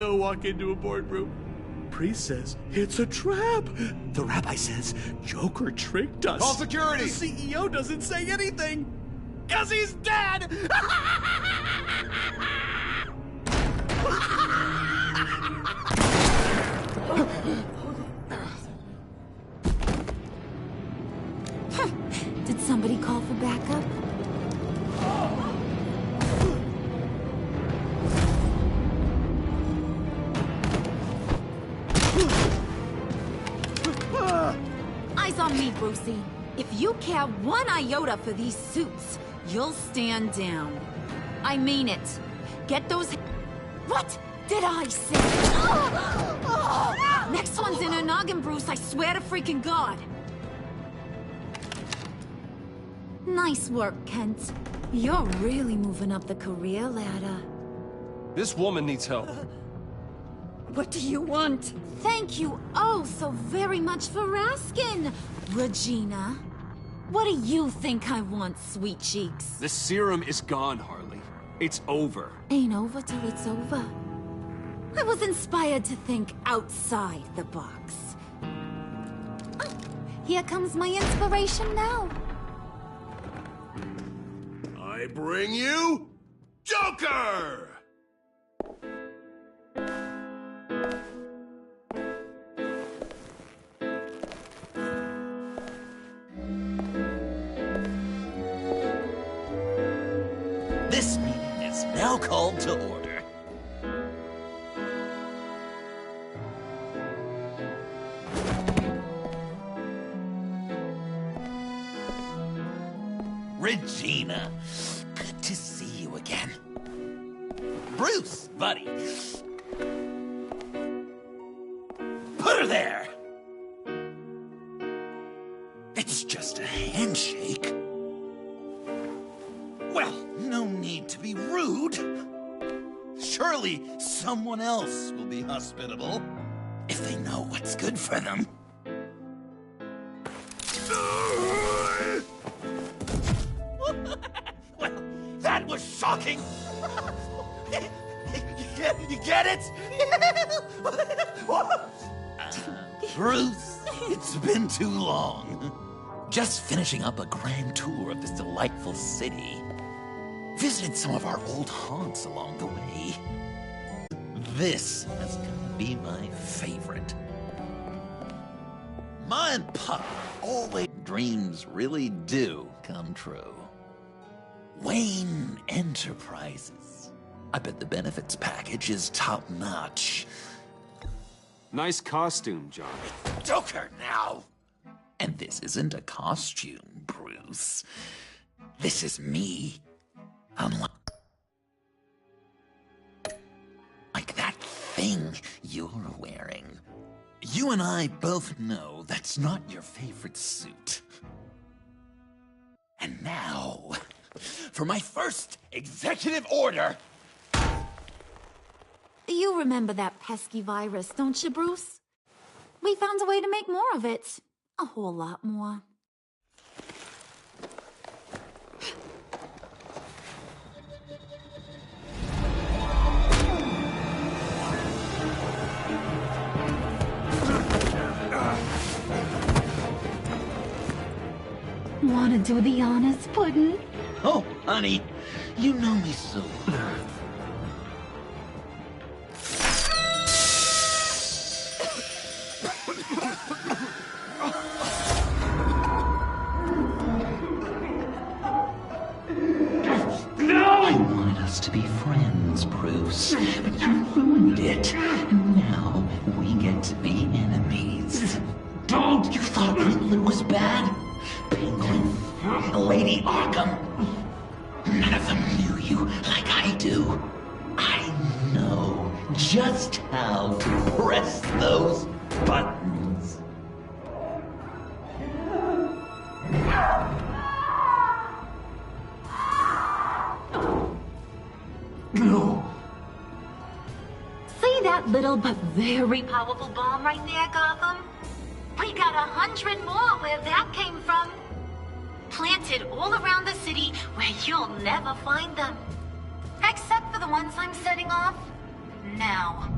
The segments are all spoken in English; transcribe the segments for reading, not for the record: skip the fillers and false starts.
Walk into a boardroom. Priest says, it's a trap. The rabbi says, Joker tricked us. Call security. The CEO doesn't say anything. 'Cause he's dead! Did somebody call for backup? Eyes on me, Brucey. If you care one iota for these suits, you'll stand down. I mean it. Get those... What did I say? Next one's in her noggin, Bruce, I swear to freaking God. Nice work, Kent. You're really moving up the career ladder. This woman needs help. What do you want? Thank you oh so very much for asking, Regina. What do you think I want, sweet cheeks? The serum is gone, Harley. It's over. Ain't over till it's over. I was inspired to think outside the box. Oh, here comes my inspiration now. I bring you Joker! This meeting is now called to order. Regina, good to see you again. Bruce, buddy. Put her there! It's just a handshake. Well, no need to be rude. Surely someone else will be hospitable if they know what's good for them. Well, that was shocking. You get it? Bruce, it's been too long. Just finishing up a grand tour of this delightful city. Visited some of our old haunts along the way. This has got to be my favorite. Ma and Pa always dreams really do come true. Wayne Enterprises. I bet the benefits package is top-notch. Nice costume, John. Joker now! And this isn't a costume, Bruce. This is me. Unlike that thing you're wearing. You and I both know that's not your favorite suit. And now, for my first executive order. You remember that pesky virus, don't you, Bruce? We found a way to make more of it. A whole lot more. Wanna do the honors, Puddin'? Oh, honey, you know me so well. I wanted us to be friends, Bruce, but you ruined it. And now we get to be enemies. Don't! You thought Riddler was bad? Penguin, Lady Arkham. None of them knew you like I do. I know just how to press those buttons. No. See that little but very powerful bomb right there, Gotham? We got 100 more where that came from. Planted all around the city where you'll never find them. Except for the ones I'm setting off now.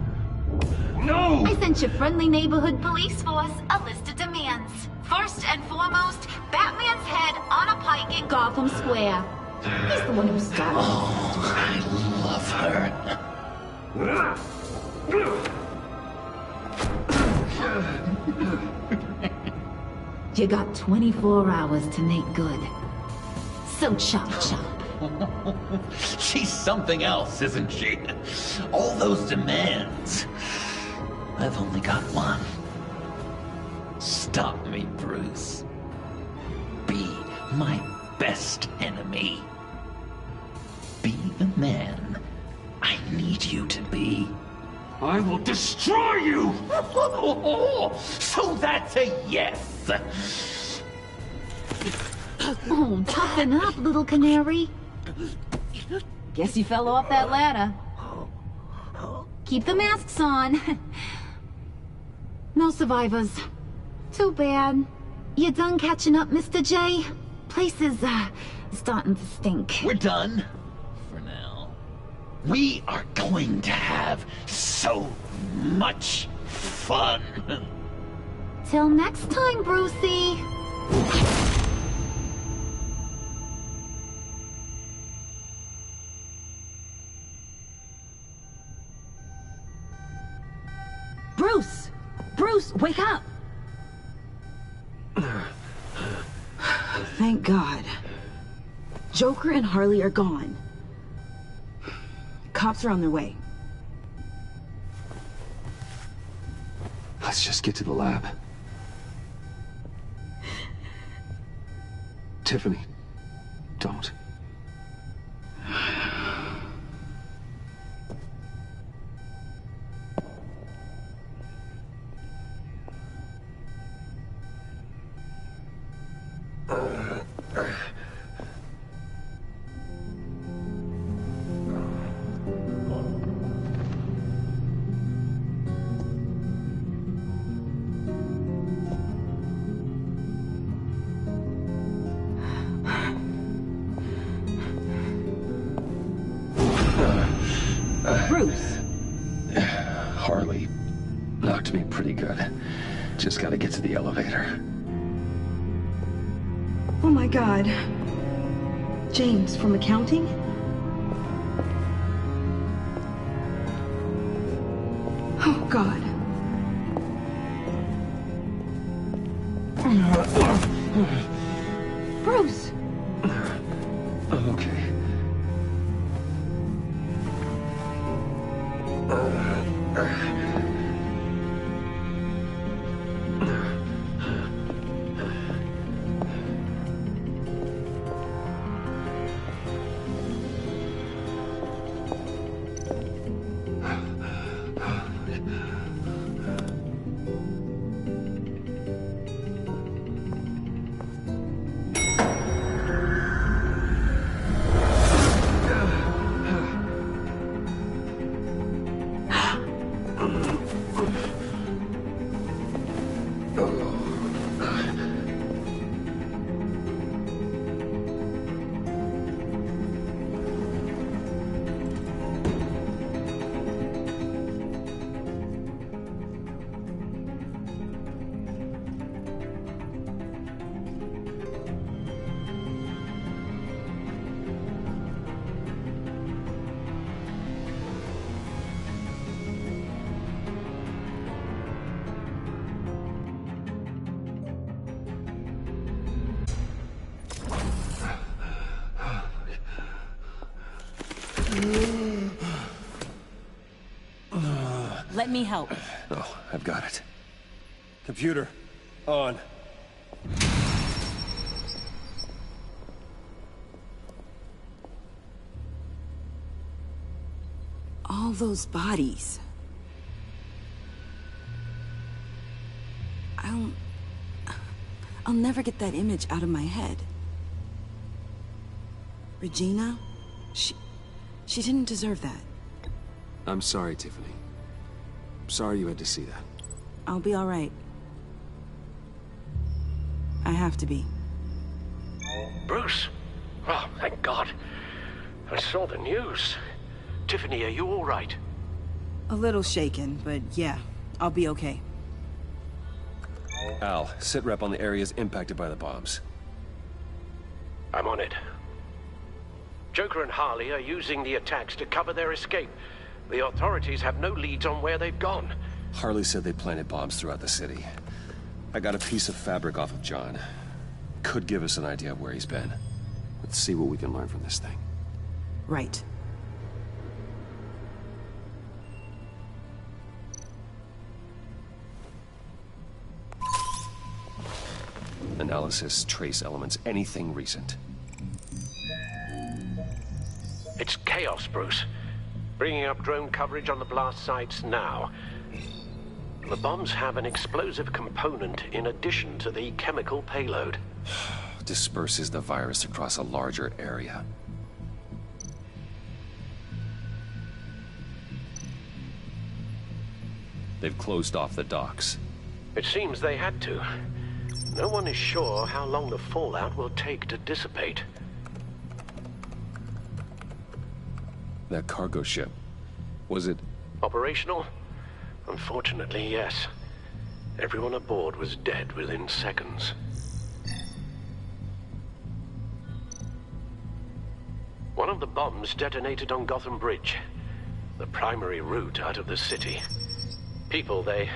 No! I sent your friendly neighborhood police force a list of demands. First and foremost, Batman's head on a pike in Gotham Square. He's the one who started. Oh, I love her. You got 24 hours to make good. So chop chop. She's something else, isn't she? All those demands. I've only got one. Stop me, Bruce. Be my best enemy. Be the man I need you to be. I will destroy you! So that's a yes! Oh, toughen up, little canary. Guess you fell off that ladder. Keep the masks on. No survivors. Too bad. You done catching up, Mr. J? Place is, starting to stink. We're done. For now. We are going to have so much fun. Till next time, Brucey. Bruce! Bruce, wake up! Thank God. Joker and Harley are gone. Cops are on their way. Let's just get to the lab. Tiffany, don't. Bruce! Harley knocked me pretty good. Just gotta get to the elevator. Oh my God. James, from accounting? Oh God. Bruce! I'm okay. Let me help. Oh, I've got it. Computer, on. All those bodies. I'll never get that image out of my head. Regina? She didn't deserve that. I'm sorry, Tiffany. Sorry you had to see that. I'll be all right. I have to be. Bruce? Oh, thank God. I saw the news. Tiffany, are you all right? A little shaken, but yeah, I'll be okay. Al, sit rep on the areas impacted by the bombs. I'm on it. Joker and Harley are using the attacks to cover their escape. The authorities have no leads on where they've gone. Harley said they planted bombs throughout the city. I got a piece of fabric off of John. Could give us an idea of where he's been. Let's see what we can learn from this thing. Right. Analysis, trace elements, anything recent. It's chaos, Bruce. Bringing up drone coverage on the blast sites now. The bombs have an explosive component in addition to the chemical payload. Disperses the virus across a larger area. They've closed off the docks. It seems they had to. No one is sure how long the fallout will take to dissipate. That cargo ship, was it... Operational? Unfortunately, yes. Everyone aboard was dead within seconds. One of the bombs detonated on Gotham Bridge, the primary route out of the city. People, they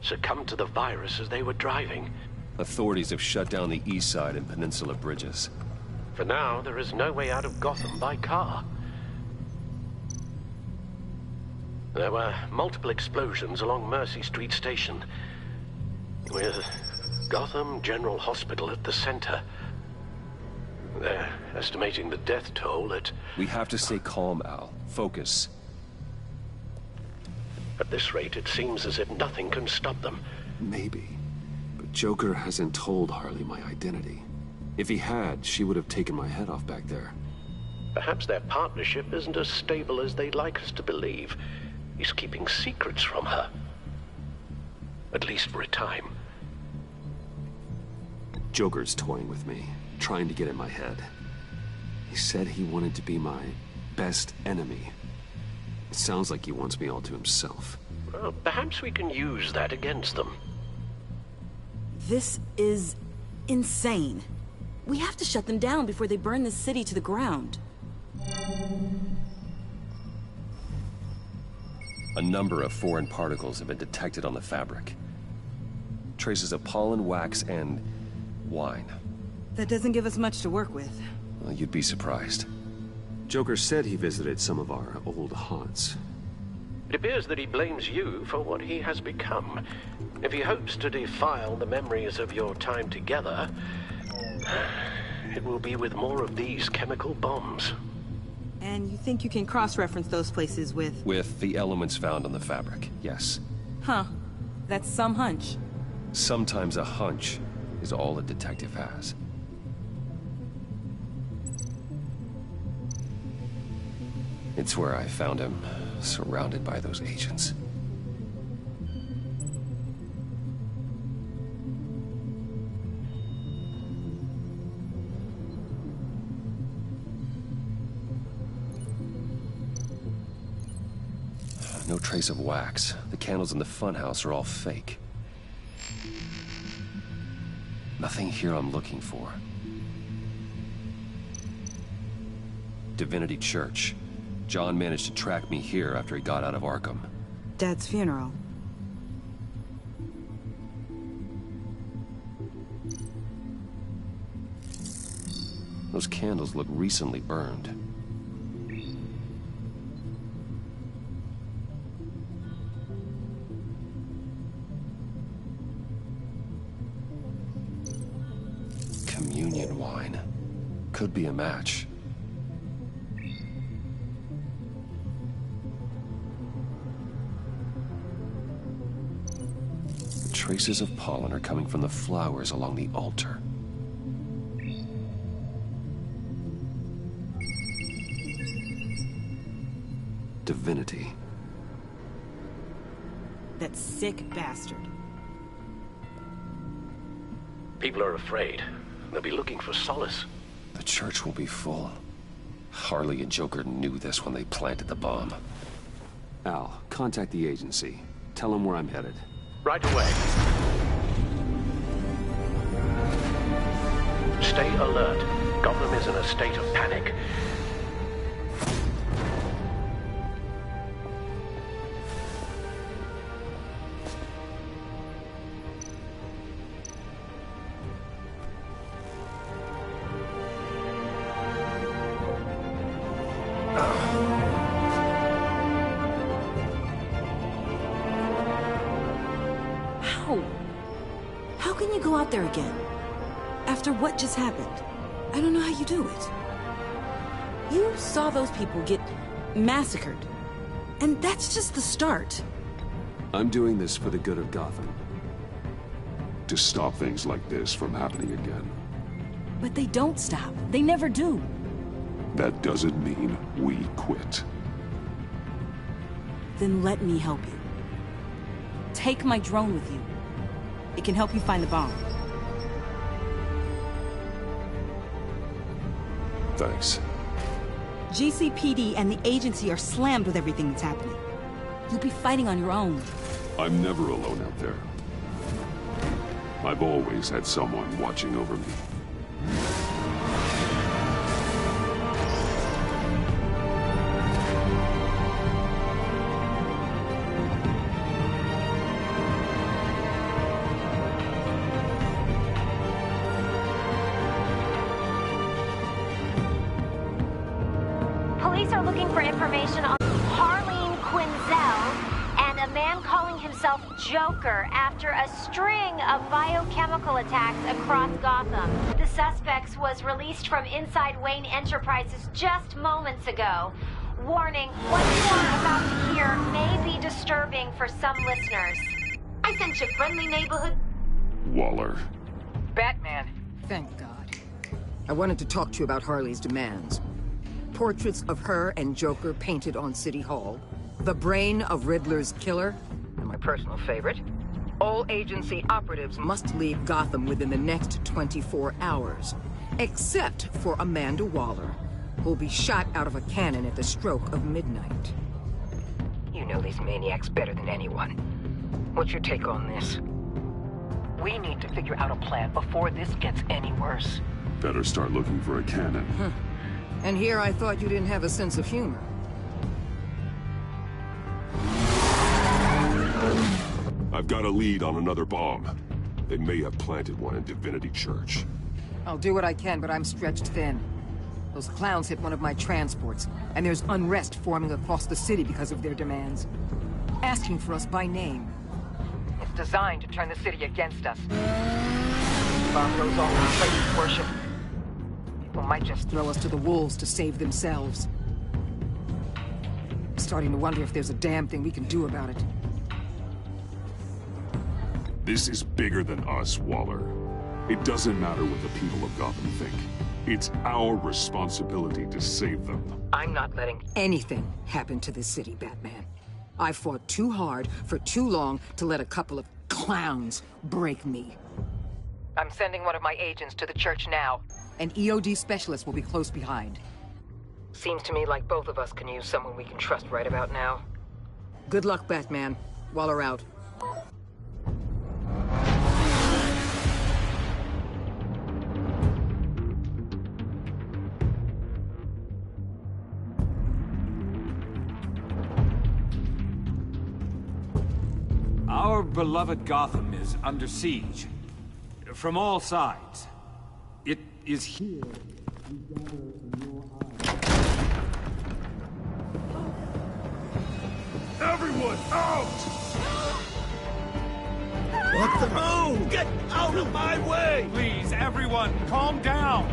succumbed to the virus as they were driving. Authorities have shut down the east side and peninsula bridges. For now, there is no way out of Gotham by car. There were multiple explosions along Mercy Street Station, with Gotham General Hospital at the center. They're estimating the death toll at... We have to stay calm, Al. Focus. At this rate, it seems as if nothing can stop them. Maybe. But Joker hasn't told Harley my identity. If he had, she would have taken my head off back there. Perhaps their partnership isn't as stable as they'd like us to believe. He's keeping secrets from her. At least for a time. Joker's toying with me, trying to get in my head. He said he wanted to be my best enemy. It sounds like he wants me all to himself. Well, perhaps we can use that against them. This is insane. We have to shut them down before they burn this city to the ground. A number of foreign particles have been detected on the fabric. Traces of pollen, wax, and wine. That doesn't give us much to work with. Well, you'd be surprised. Joker said he visited some of our old haunts. It appears that he blames you for what he has become. If he hopes to defile the memories of your time together, it will be with more of these chemical bombs. And you think you can cross-reference those places with... With the elements found on the fabric, yes. Huh. That's some hunch. Sometimes a hunch is all a detective has. It's where I found him, surrounded by those agents. No trace of wax. The candles in the funhouse are all fake. Nothing here I'm looking for. Divinity Church. John managed to track me here after he got out of Arkham. Dad's funeral. Those candles look recently burned. Communion wine. Could be a match. Traces of pollen are coming from the flowers along the altar. Divinity. That sick bastard. People are afraid. They'll be looking for solace. The church will be full. Harley and Joker knew this when they planted the bomb. Al, contact the agency. Tell him where I'm headed. Right away. Stay alert. Gotham is in a state of panic. How can you go out there again? After what just happened? I don't know how you do it. You saw those people get massacred. And that's just the start. I'm doing this for the good of Gotham. To stop things like this from happening again. But they don't stop. They never do. That doesn't mean we quit. Then let me help you. Take my drone with you. It can help you find the bomb. Thanks. GCPD and the agency are slammed with everything that's happening. You'll be fighting on your own. I'm never alone out there. I've always had someone watching over me. Police are looking for information on Harleen Quinzel and a man calling himself Joker after a string of biochemical attacks across Gotham. The suspect was released from inside Wayne Enterprises just moments ago. Warning, what you are about to hear may be disturbing for some listeners. I sent you friendly neighborhood... Waller. Batman. Thank God. I wanted to talk to you about Harley's demands. Portraits of her and Joker painted on City Hall. The brain of Riddler's killer. And my personal favorite. All agency operatives must leave Gotham within the next 24 hours. Except for Amanda Waller, who'll be shot out of a cannon at the stroke of midnight. You know these maniacs better than anyone. What's your take on this? We need to figure out a plan before this gets any worse. Better start looking for a cannon. And here I thought you didn't have a sense of humor. I've got a lead on another bomb. They may have planted one in Divinity Church. I'll do what I can, but I'm stretched thin. Those clowns hit one of my transports, and there's unrest forming across the city because of their demands. Asking for us by name. It's designed to turn the city against us. Bomb goes off in place of worship. People might just throw us to the wolves to save themselves. I'm starting to wonder if there's a damn thing we can do about it. This is bigger than us, Waller. It doesn't matter what the people of Gotham think. It's our responsibility to save them. I'm not letting anything happen to this city, Batman. I fought too hard for too long to let a couple of clowns break me. I'm sending one of my agents to the church now. An EOD specialist will be close behind. Seems to me like both of us can use someone we can trust right about now. Good luck, Batman. Waller out. Our beloved Gotham is under siege. From all sides. It is here we gather in your eyes. Everyone, out! What the? Oh, get out of my way! Please, everyone, calm down!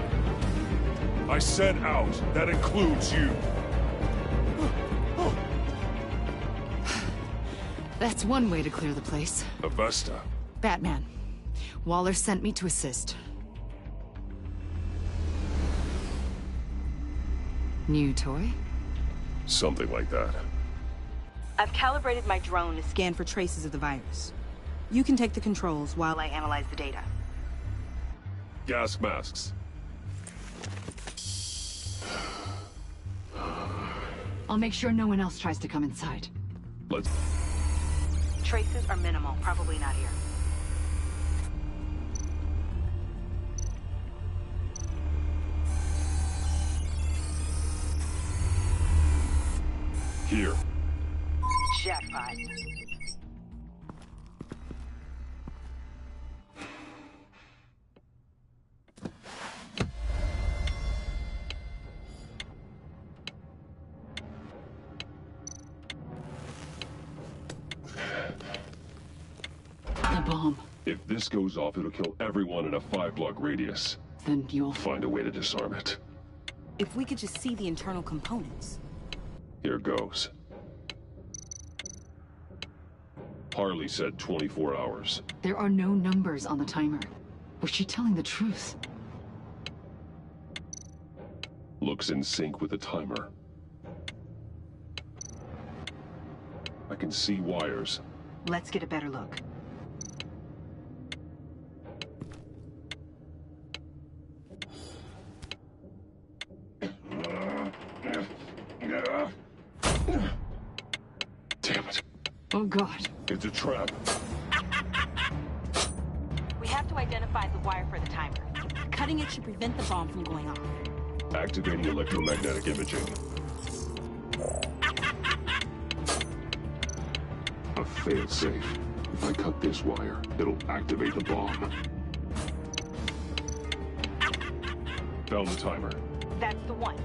I said out. That includes you. That's one way to clear the place. Avesta. Batman. Waller sent me to assist. New toy? Something like that. I've calibrated my drone to scan for traces of the virus. You can take the controls while I analyze the data. Gas masks. I'll make sure no one else tries to come inside. Let's... Traces are minimal, probably not here. Here. Jackpot. The bomb. If this goes off, it'll kill everyone in a 5-block radius. Then you'll find a way to disarm it. If we could just see the internal components. Here goes. Harley said 24 hours. There are no numbers on the timer. Was she telling the truth? Looks in sync with the timer. I can see wires. Let's get a better look. Damn it. Oh God. It's a trap. We have to identify the wire for the timer. Cutting it should prevent the bomb from going off. Activating electromagnetic imaging. A failsafe. If I cut this wire, it'll activate the bomb. Found the timer. That's the one.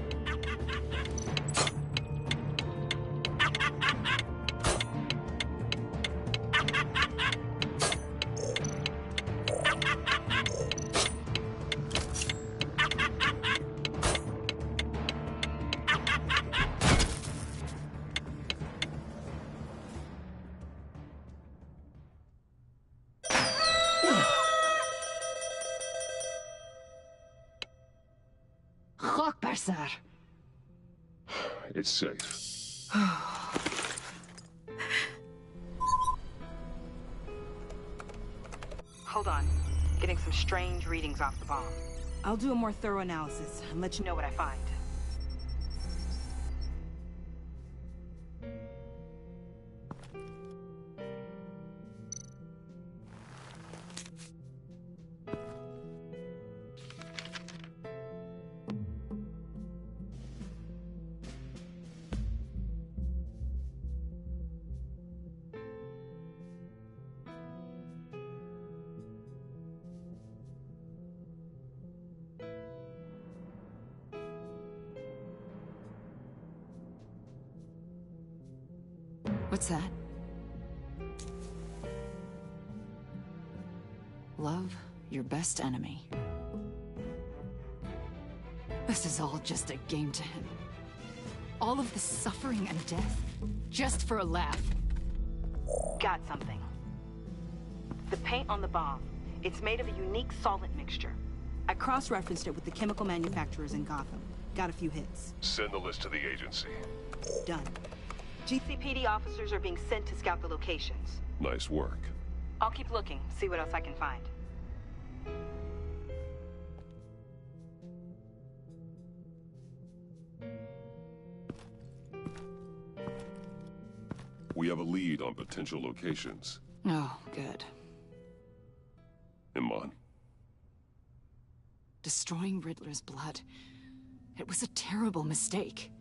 It's safe. Hold on. Getting some strange readings off the bomb. I'll do a more thorough analysis and let you know what I find. What's that? Love your best enemy. This is all just a game to him. All of the suffering and death, just for a laugh. Got something. The paint on the bomb. It's made of a unique solvent mixture. I cross-referenced it with the chemical manufacturers in Gotham. Got a few hits. Send the list to the agency. Done. GCPD officers are being sent to scout the locations. Nice work. I'll keep looking, see what else I can find. We have a lead on potential locations. Oh, good. Iman. Destroying Riddler's blood. It was a terrible mistake.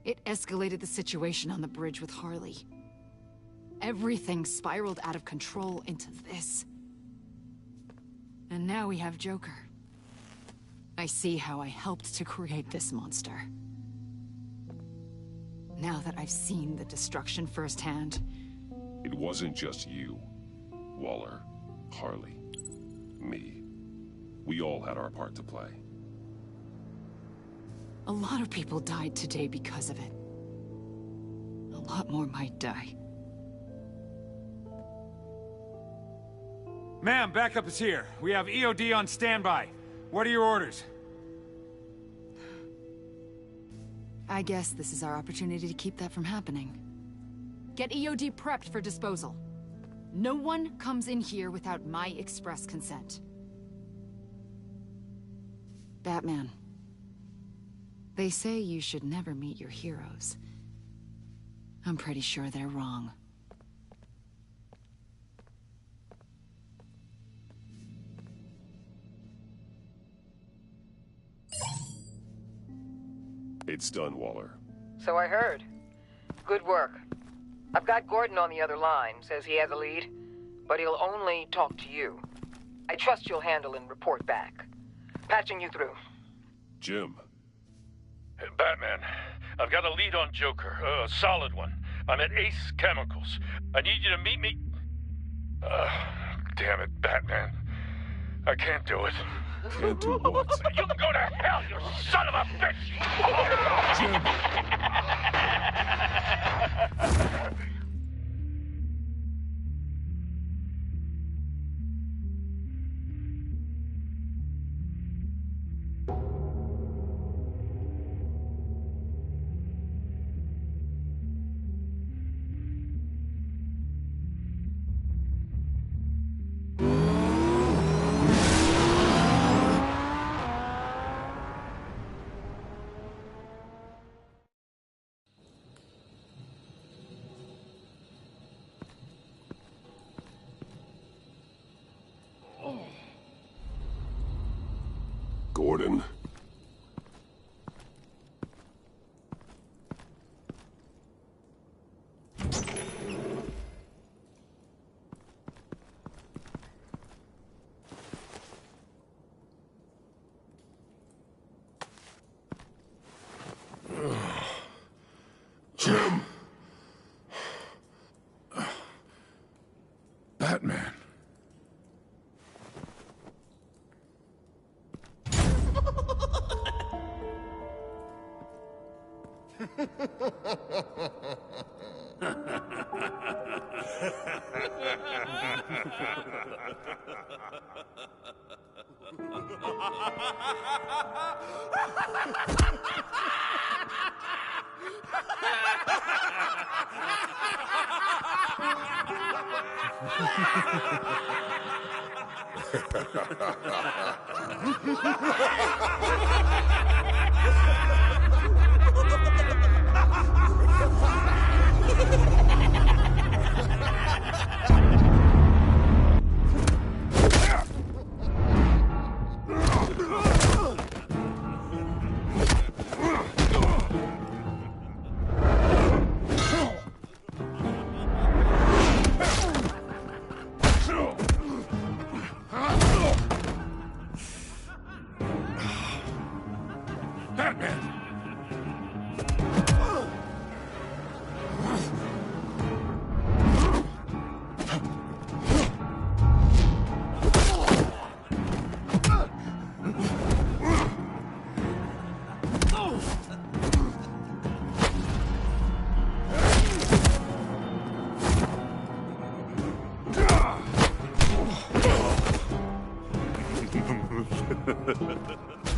It escalated the situation on the bridge with Harley. Everything spiraled out of control into this. And now we have Joker. I see how I helped to create this monster. Now that I've seen the destruction firsthand... It wasn't just you, Waller, Harley, me. We all had our part to play. A lot of people died today because of it. A lot more might die. Ma'am, backup is here. We have EOD on standby. What are your orders? I guess this is our opportunity to keep that from happening. Get EOD prepped for disposal. No one comes in here without my express consent. Batman. They say you should never meet your heroes. I'm pretty sure they're wrong. It's done, Waller. So I heard. Good work. I've got Gordon on the other line, says he has a lead, but he'll only talk to you. I trust you'll handle and report back. Patching you through. Jim. Hey, Batman, I've got a lead on Joker, a solid one. I'm at Ace Chemicals. I need you to meet me... damn it, Batman. I can't do it. Can't do what? You can go to hell, you son of a bitch! Gordon. Jim. Batman.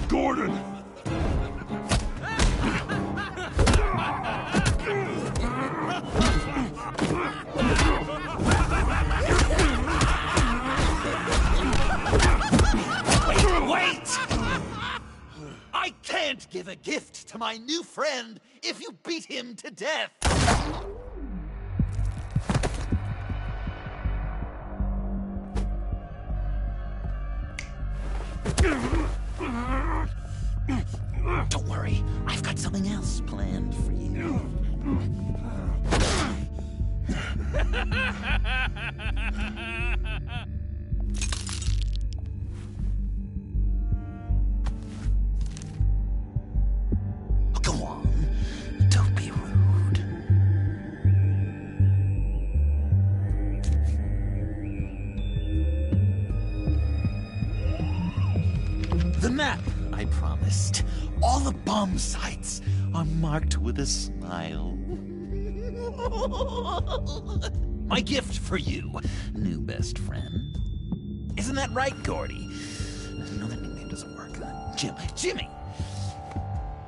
Gordon! Wait! I can't give a gift to my new friend if you beat him to death! Don't worry, I've got something else planned for you. Go on, don't be rude. The map I promised. All the bomb sites are marked with a smile. My gift for you, new best friend. Isn't that right, Gordy? No, that nickname doesn't work. Jimmy!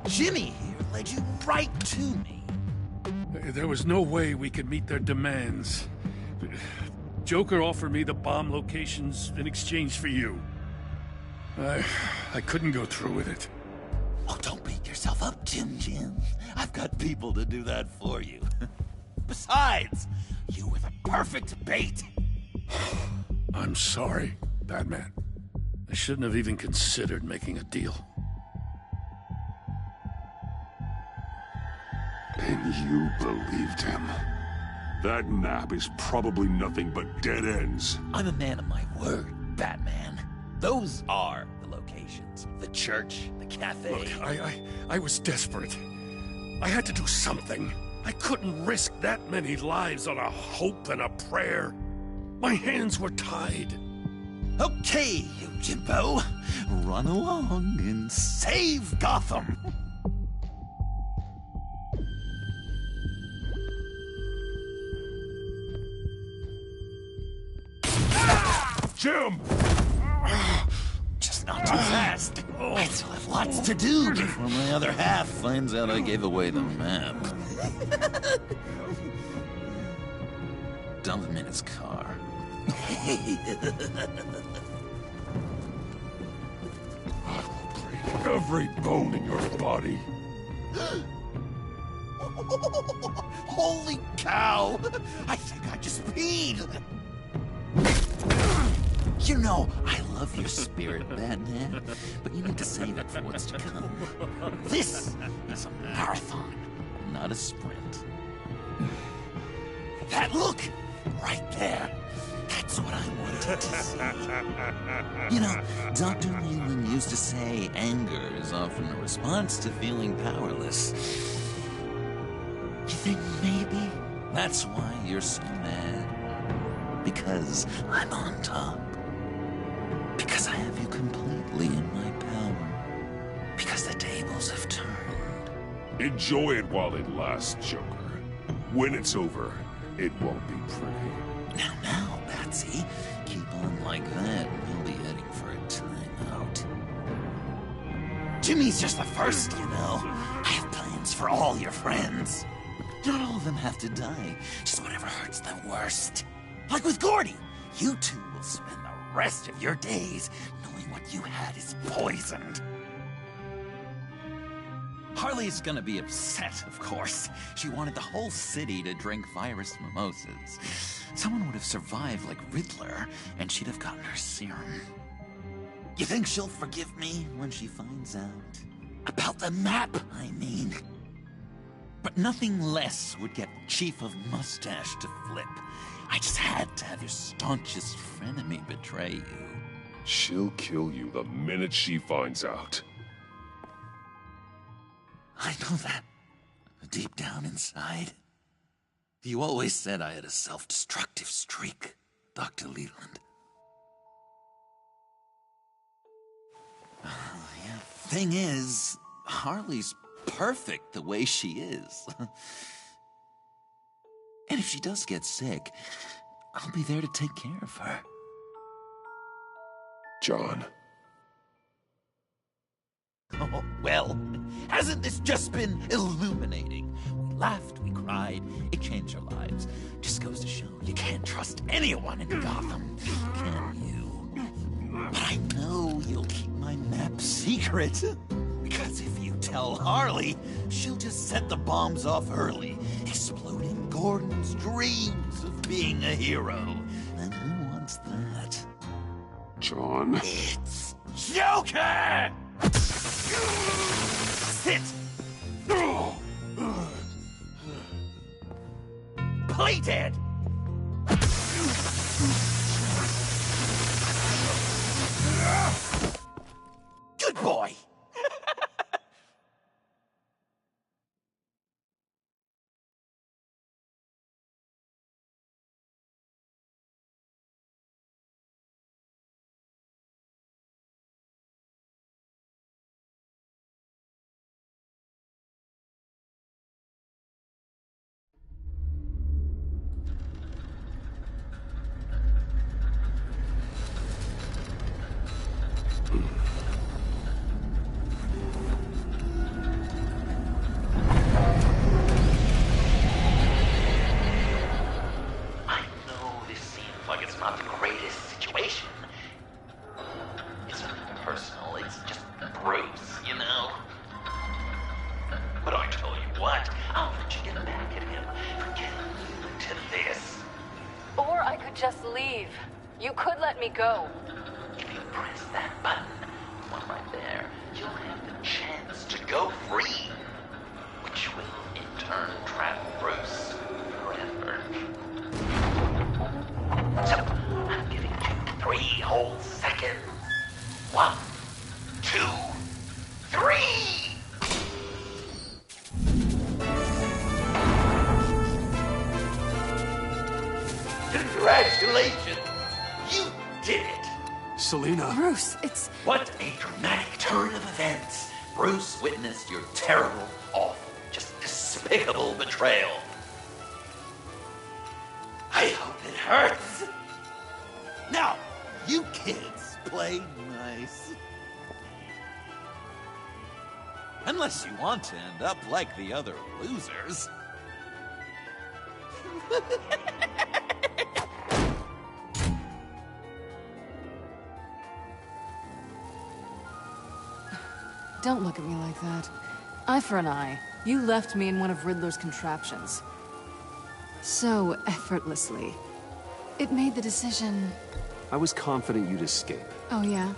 Jimmy here led you right to me. There was no way we could meet their demands. Joker offered me the bomb locations in exchange for you. I couldn't go through with it. Oh, don't beat yourself up, Jim. I've got people to do that for you. Besides, you were the perfect bait. I'm sorry, Batman. I shouldn't have even considered making a deal. You believed him. That map is probably nothing but dead ends. I'm a man of my word, Batman. Those are the locations. The church, the cafe. Look, I was desperate. I had to do something. I couldn't risk that many lives on a hope and a prayer. My hands were tied. Okay, you Jimbo. Run along and save Gotham. Jim! Just not too fast. I still have lots to do before my other half finds out I gave away the map. Dump him in his car. I will break every bone in your body. Holy cow! I think I just peed! You know, I love your spirit, Batman, but you need to save it for what's to come. This is a marathon, not a sprint. That look! Right there. That's what I wanted to see. You know, Dr. Leland used to say anger is often a response to feeling powerless. You think maybe that's why you're so mad? Because I'm on top. Because I have you completely in my power. Because the tables have turned. Enjoy it while it lasts, Joker. When it's over, it won't be pretty. Now, Patsy, keep on like that and you'll be heading for a timeout. Jimmy's just the first, you know. I have plans for all your friends. Not all of them have to die, just whatever hurts them worst. Like with Gordy, you two will spend the rest of your days knowing what you had is poisoned. Harley's gonna be upset, of course. She wanted the whole city to drink virus mimosas. Someone would have survived like Riddler, and she'd have gotten her serum. You think she'll forgive me when she finds out? About the map, I mean. But nothing less would get Chief of Mustache to flip. I just had to have your staunchest frenemy betray you. She'll kill you the minute she finds out. I know that. Deep down inside. You always said I had a self-destructive streak, Dr. Leland. Yeah. Thing is, Harley's perfect the way she is. And if she does get sick, I'll be there to take care of her. John. Oh, well, hasn't this just been illuminating? We laughed, we cried, it changed our lives. Just goes to show you can't trust anyone in Gotham, can you? But I know you'll keep my map secret. Because if you tell Harley, she'll just set the bombs off early, exploding Gordon's dreams of being a hero. And who wants that? John. It's Joker! Sit! Play dead! Good boy! Just leave. You could let me go. If you press that button, one right there, you'll have the chance to go free, which will in turn and trap Bruce forever. So, I'm giving you 3 whole seconds. 1, 2, 3! Congratulations! You did it! Selina. Bruce, it's... What a dramatic turn of events! Bruce witnessed your terrible, awful, just despicable betrayal. I hope it hurts! Now, you kids play nice. Unless you want to end up like the other losers. Don't look at me like that. Eye for an eye. You left me in one of Riddler's contraptions. So effortlessly. It made the decision... I was confident you'd escape. Oh, yeah?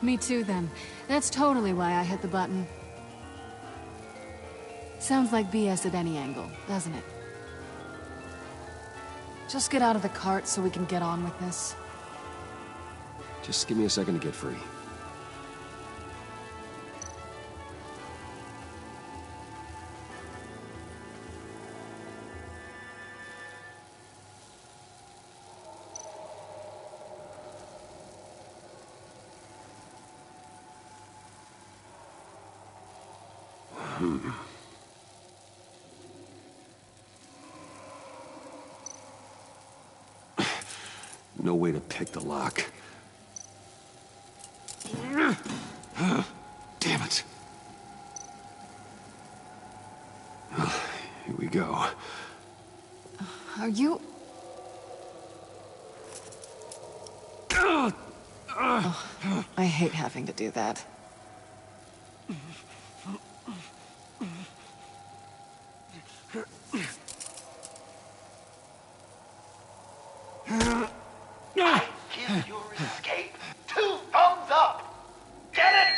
Me too, then. That's totally why I hit the button. Sounds like BS at any angle, doesn't it? Just get out of the cart so we can get on with this. Just give me a second to get free. No way to pick the lock. Damn it. Well, here we go. Are you... Oh, I hate having to do that. I give your escape 2 thumbs up! Get it?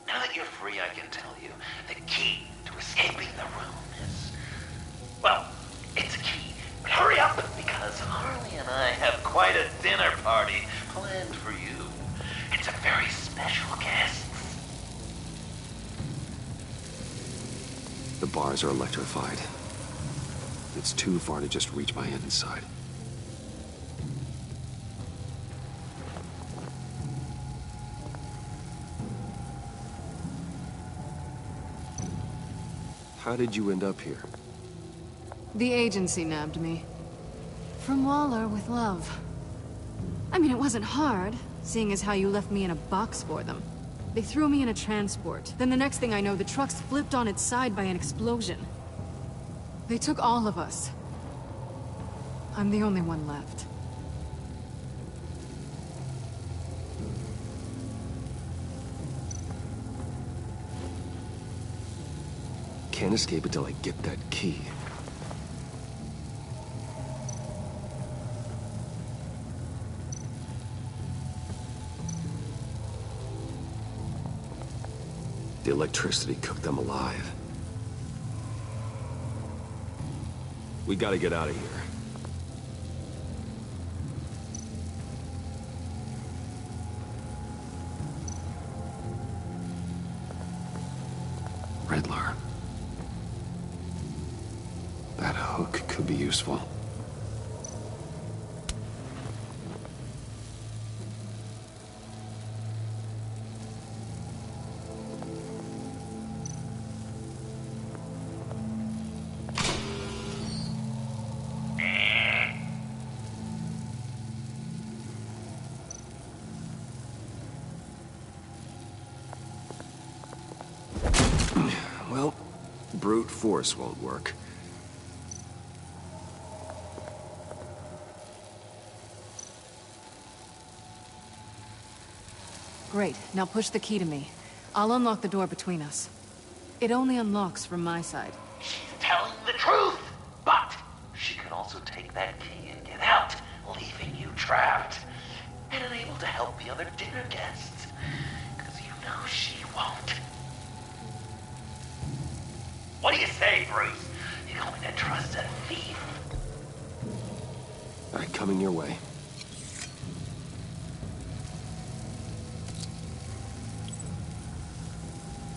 Now that you're free, I can tell you the key to escaping the room is... Well, it's a key, but hurry up, because Harley and I have quite a dinner party planned for you. It's a very special guest. The bars are electrified. It's too far to just reach my hand inside. How did you end up here? The agency nabbed me. From Waller with love. I mean, it wasn't hard, seeing as how you left me in a box for them. They threw me in a transport. Then the next thing I know, the truck's flipped on its side by an explosion. They took all of us. I'm the only one left. Can't escape until I get that key. The electricity cooked them alive. We gotta get out of here. Riddler. That hook could be useful. Well, brute force won't work. Great, now push the key to me. I'll unlock the door between us. It only unlocks from my side. She's telling the truth, but she could also take that key and get out, leaving you trapped, and unable to help the other dinner guests, because you know she won't. way, Bruce. You're going to trust a thief. All right, coming your way.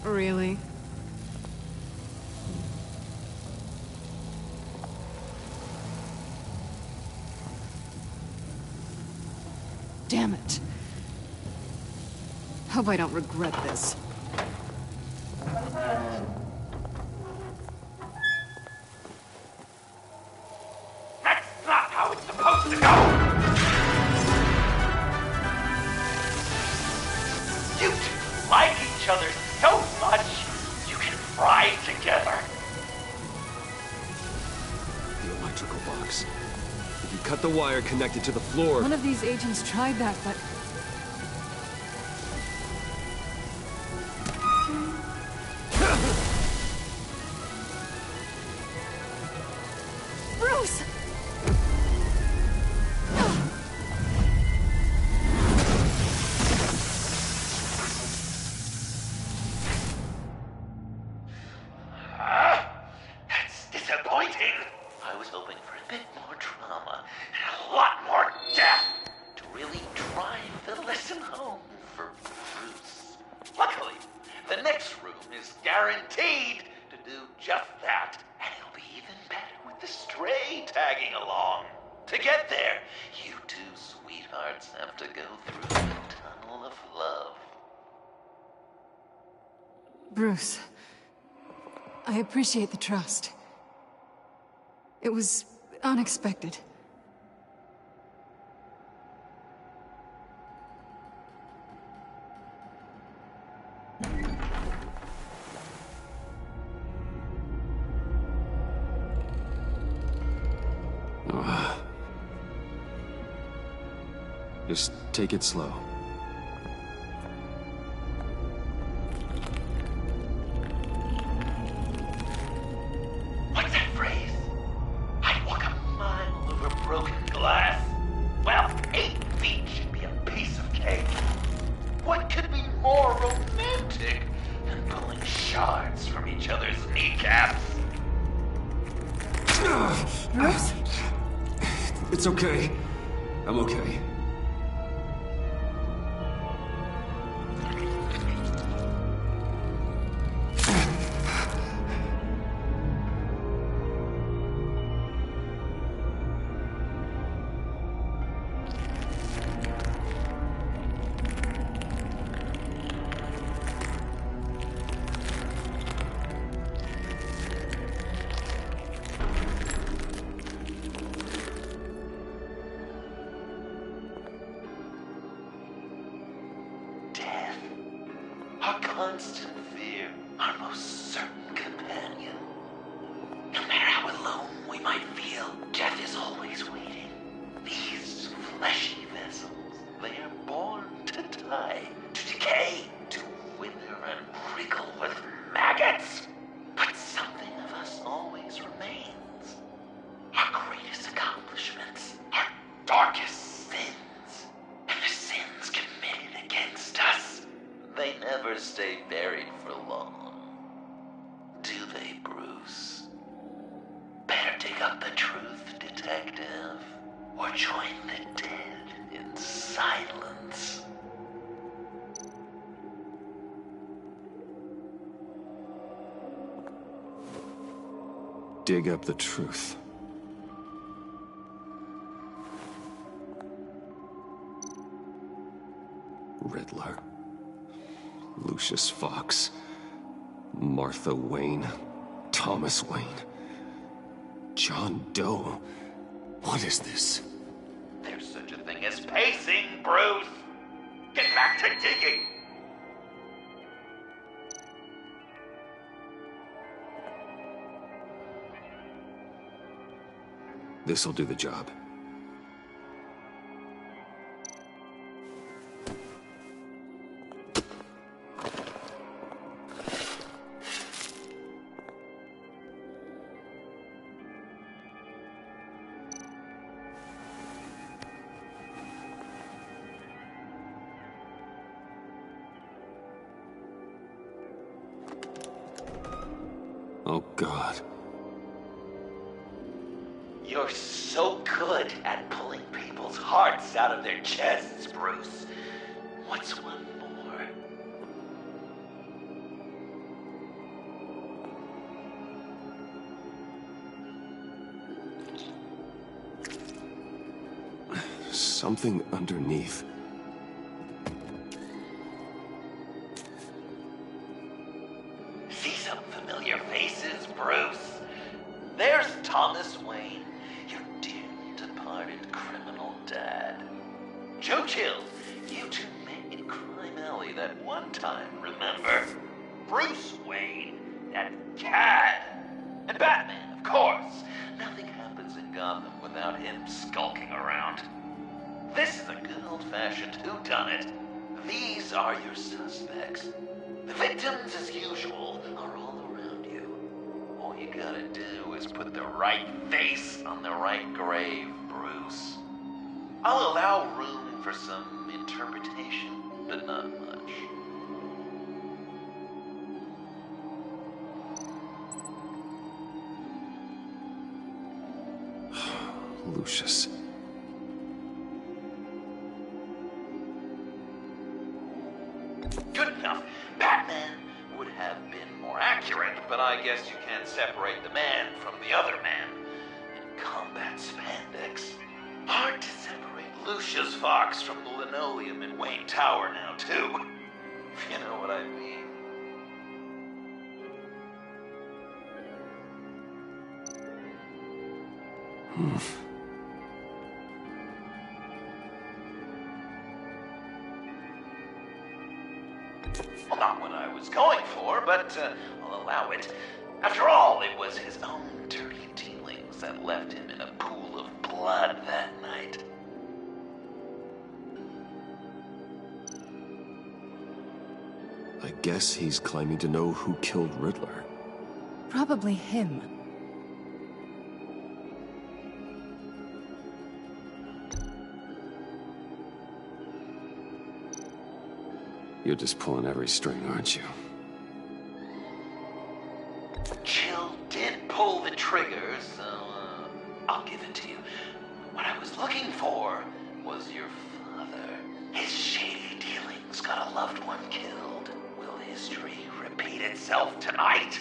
Really? Damn it. Hope I don't regret this. That's not how it's supposed to go! You two like each other so much, you can fry together. The electrical box. If you cut the wire connected to the floor... One of these agents tried that, but... Bruce! That's disappointing. I was hoping for a bit more drama and a lot more death to really drive the lesson home for Bruce. Luckily, the next room is guaranteed to do just that, and it'll be even better with the stray tagging along. To get there, you two sweethearts have to go through the tunnel of love. Bruce, I appreciate the trust. It was unexpected. Just take it slow. What's that phrase? I'd walk a mile over broken glass. Well, 8 feet should be a piece of cake. What could be more romantic than pulling shards from each other's kneecaps? Bruce? It's okay. I'm okay. Our constant fear, our most certain companion. No matter how alone we might feel, death is always waiting. These fleshy vessels, they are born to die, to decay, to wither and wriggle with maggots. But something of us always remains. Our greatest accomplishments, our darkest sins, and the sins committed against us. They never stay buried for long. Do they, Bruce? Better dig up the truth, detective, or join the dead in silence. Dig up the truth. Riddler. Lucius Fox, Martha Wayne, Thomas Wayne, John Doe. What is this? There's such a thing as pacing, Bruce! Get back to digging! This'll do the job. Oh, God. You're so good at pulling people's hearts out of their chests, Bruce. What's one more? Something underneath. See some familiar faces, Bruce? There's Thomas Wayne, your dearly departed criminal dad. Joe Chill, you two met in Crime Alley that one time, remember? Bruce Wayne, that cad. And Batman, of course. Nothing happens in Gotham without him skulking around. This is a good old-fashioned whodunit. These are your suspects. The victims, as usual, are all around you. All you gotta do is put the right face on the right grave, Bruce. I'll allow room for some interpretation, but not much. Lucius. Good enough. Batman would have been more accurate, but I guess you can't separate the man from the other man. In combat spandex. Hard to separate Lucius Fox from the linoleum in Wayne Tower now, too. If you know what I mean. Well, not what I was going for, but I'll allow it. After all, it was his own dirty dealings that left him in a pool of blood that night. I guess he's claiming to know who killed Riddler. Probably him. You're just pulling every string, aren't you? Chill did pull the trigger, so I'll give it to you. What I was looking for was your father. His shady dealings got a loved one killed. Will history repeat itself tonight?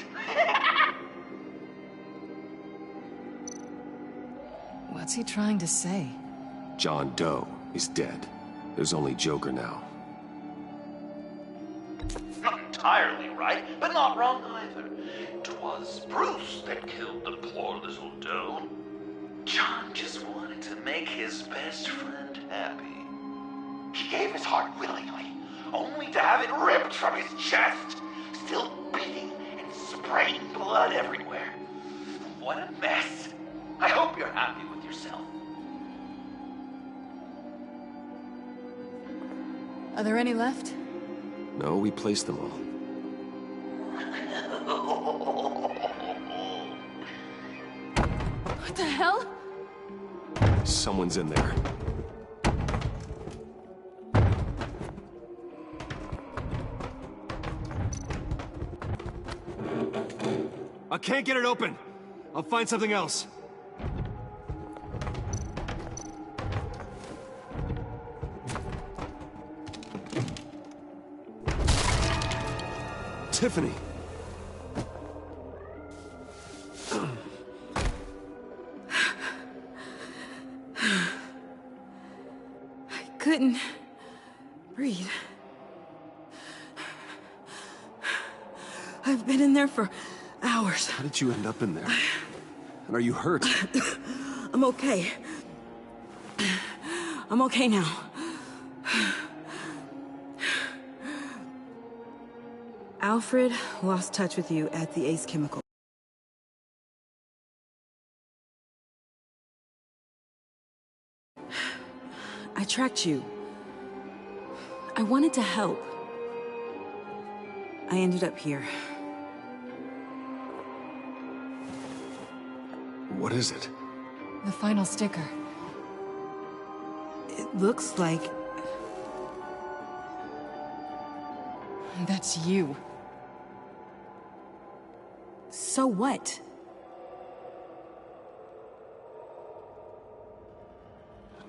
What's he trying to say? John Doe is dead. There's only Joker now. Not entirely right, but not wrong either. 'Twas Bruce that killed the poor little Doe. John just wanted to make his best friend happy. He gave his heart willingly, only to have it ripped from his chest, still beating and spraying blood everywhere. What a mess. I hope you're happy with yourself. Are there any left? No, we placed them all. What the hell? Someone's in there. I can't get it open. I'll find something else. Tiffany. I couldn't breathe. I've been in there for hours. How did you end up in there? And are you hurt? I'm okay. I'm okay now. Alfred lost touch with you at the Ace Chemical. I tracked you. I wanted to help. I ended up here. What is it? The final sticker. It looks like... That's you. So what?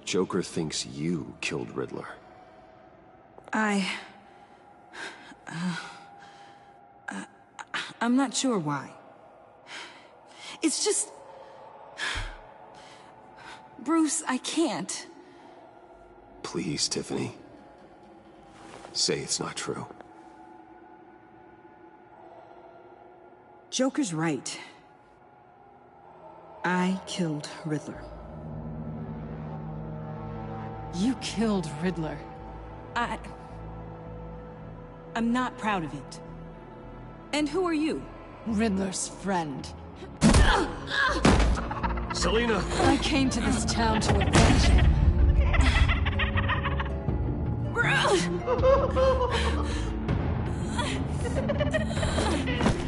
Joker thinks you killed Riddler. I'm not sure why. It's just... Bruce, I can't. Please, Tiffany. Say it's not true. Joker's right. I killed Riddler. You killed Riddler. I'm not proud of it. And who are you? Riddler's friend. Selina! I came to this town to avenge him.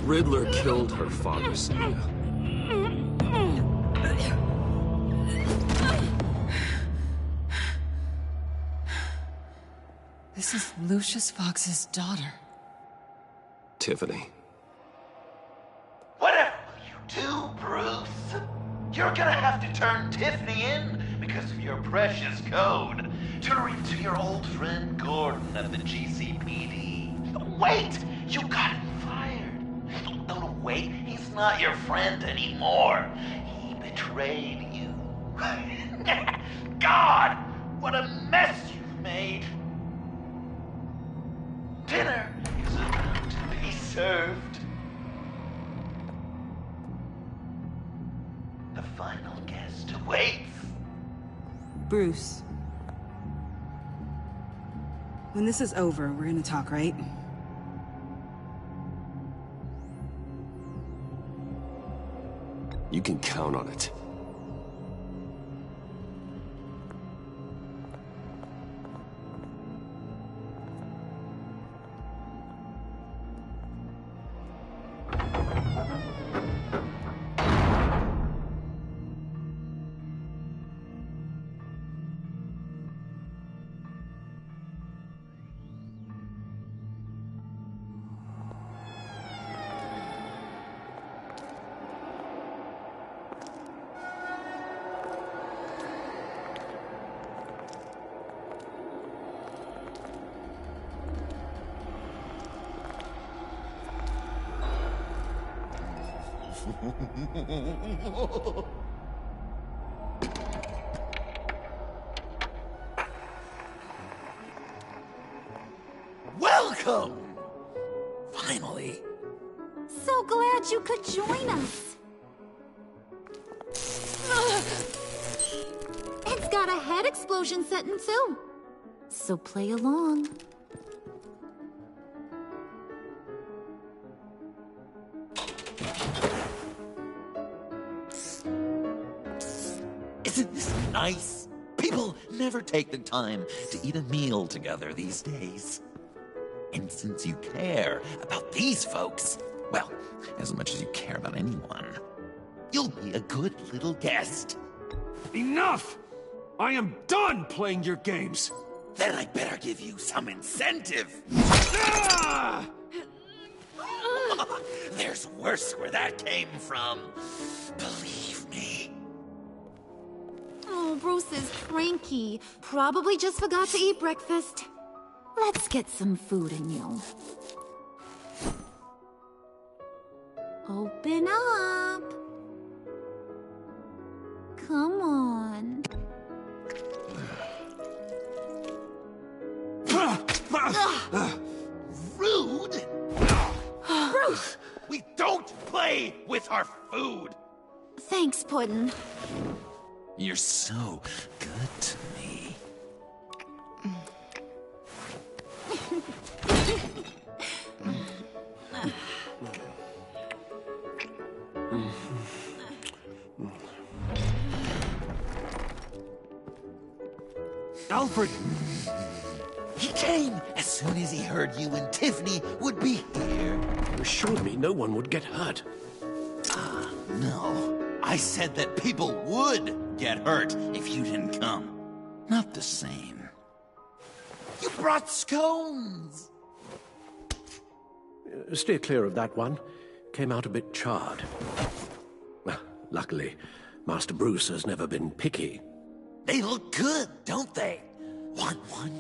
Riddler killed her father, Selina. This is Lucius Fox's daughter. Tiffany. Whatever you do, Bruce, you're gonna have to turn Tiffany in because of your precious code. Turn her into your old friend Gordon at the GCPD. Wait! You got him fired. No, wait, he's not your friend anymore. He betrayed you. God! What a mess you've made! Dinner is about to be served. The final guest awaits. Bruce. When this is over, we're gonna talk, right? You can count on it. Welcome! Finally. So glad you could join us. It's got a head explosion setting too. So play along. Isn't this nice? People never take the time to eat a meal together these days. And since you care about these folks, well, as much as you care about anyone, you'll be a good little guest. Enough! I am done playing your games! Then I'd better give you some incentive. Ah! There's worse where that came from. Believe me. Oh, Bruce is cranky. Probably just forgot to eat breakfast. Let's get some food in you. Open up. Come on. Rude? Bruce! We don't play with our food! Thanks, Puddin'. You're so good to me. Alfred! He came as soon as he heard you and Tiffany would be here. You assured me no one would get hurt. No. I said that people would get hurt if you didn't come. Not the same. You brought scones! Stay clear of that one. came out a bit charred. Well, luckily, Master Bruce has never been picky. They look good, don't they? Want one?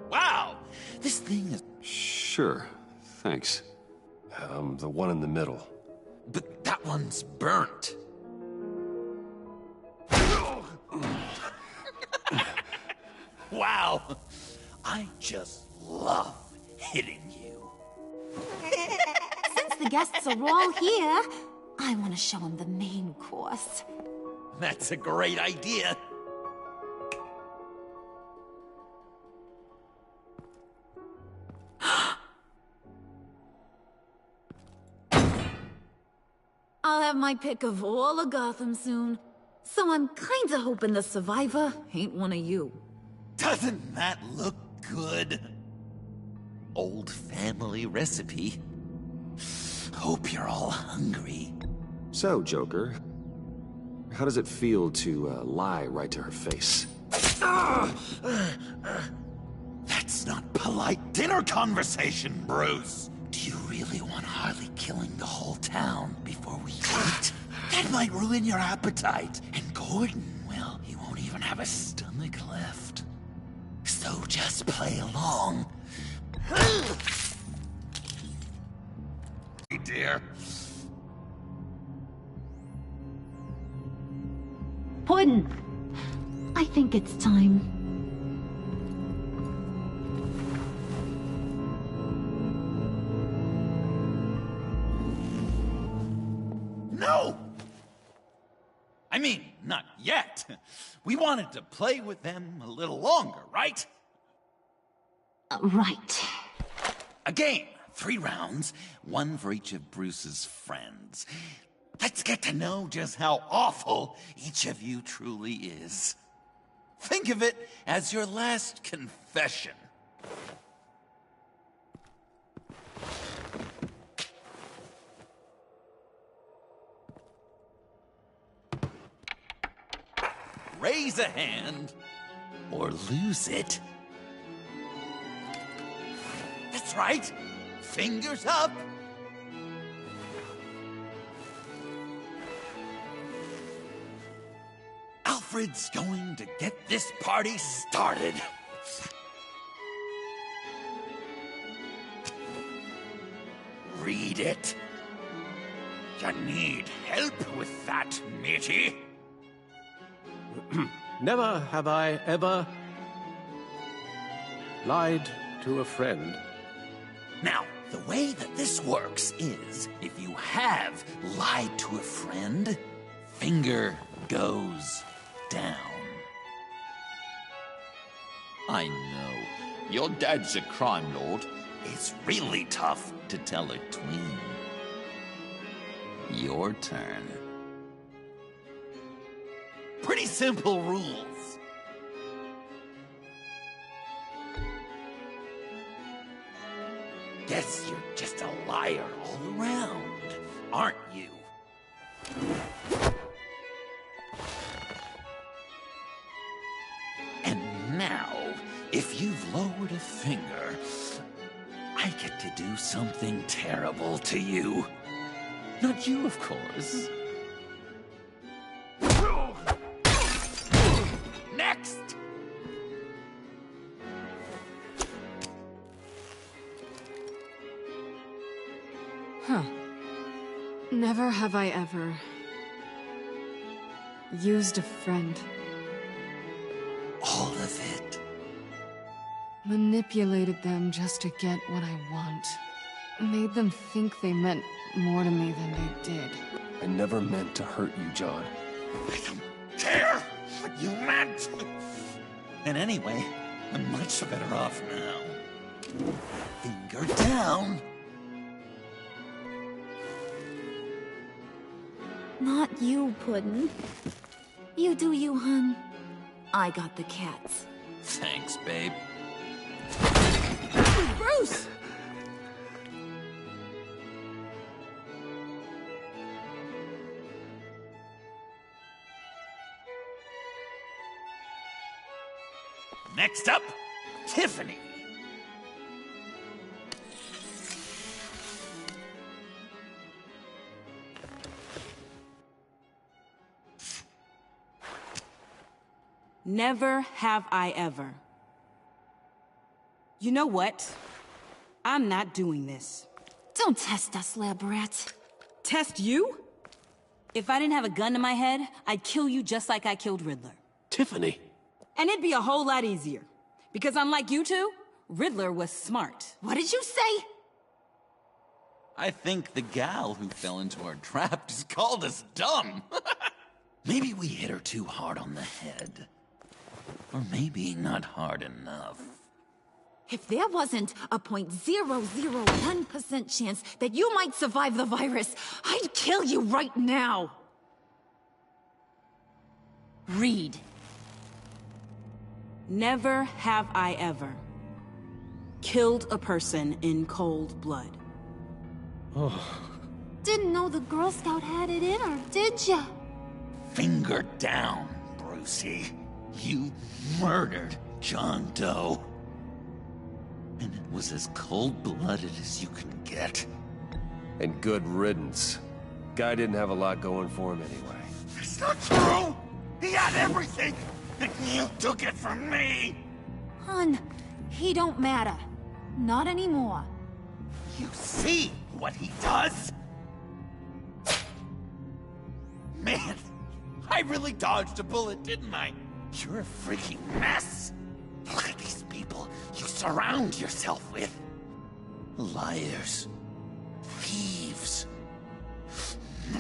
Wow! This thing is... Sure, thanks. The one in the middle. But that one's burnt. Wow! I just love hitting you. Since the guests are all here, I want to show them the main course. That's a great idea. I'll have my pick of all of Gotham soon, so I'm kinda hoping the survivor ain't one of you. Doesn't that look good? Old family recipe. Hope you're all hungry. So, Joker, how does it feel to lie right to her face? That's not polite dinner conversation, Bruce. Do you really want Harley killing the whole town before we eat? That might ruin your appetite. And Gordon, well, he won't even have a stomach left. So just play along. Hey, dear. Puddin', I think it's time. No! I mean, not yet. We wanted to play with them a little longer, right? Right. A game. 3 rounds, 1 for each of Bruce's friends. Let's get to know just how awful each of you truly is. Think of it as your last confession. Raise a hand, or lose it. That's right. Fingers up. Alfred's going to get this party started. Read it. You need help with that, matey. Never have I ever lied to a friend. Now, the way that this works is, if you have lied to a friend, finger goes down. I know. Your dad's a crime lord. It's really tough to tell a twin. Your turn. Pretty simple rules. Guess you're just a liar all around, aren't you? And now, if you've lowered a finger, I get to do something terrible to you. Not you, of course. Next! Huh. Never have I ever used a friend. All of it. Manipulated them just to get what I want. Made them think they meant more to me than they did. I never meant to hurt you, John. I don't care what you meant. And anyway, I'm much better off now. Finger down. Not you, Puddin'. You do you, hun. I got the cats. Thanks, babe. Bruce! Next up, Tiffany. Never have I ever. You know what? I'm not doing this. Don't test us, lab rat. Test you? If I didn't have a gun to my head, I'd kill you just like I killed Riddler. Tiffany. And it'd be a whole lot easier. Because unlike you two, Riddler was smart. What did you say? I think the gal who fell into our trap just called us dumb. Maybe we hit her too hard on the head. Or maybe not hard enough. If there wasn't a 0.001% chance that you might survive the virus, I'd kill you right now. Read. Never have I ever killed a person in cold blood. Didn't know the Girl Scout had it in her, did ya? Finger down, Brucey. You murdered John Doe. And it was as cold-blooded as you can get. And good riddance. Guy didn't have a lot going for him anyway. It's not true! He had everything! And you took it from me! Hun, he don't matter. Not anymore. You see what he does? Man, I really dodged a bullet, didn't I? You're a freaking mess. Look at these people you surround yourself with. Liars. Thieves.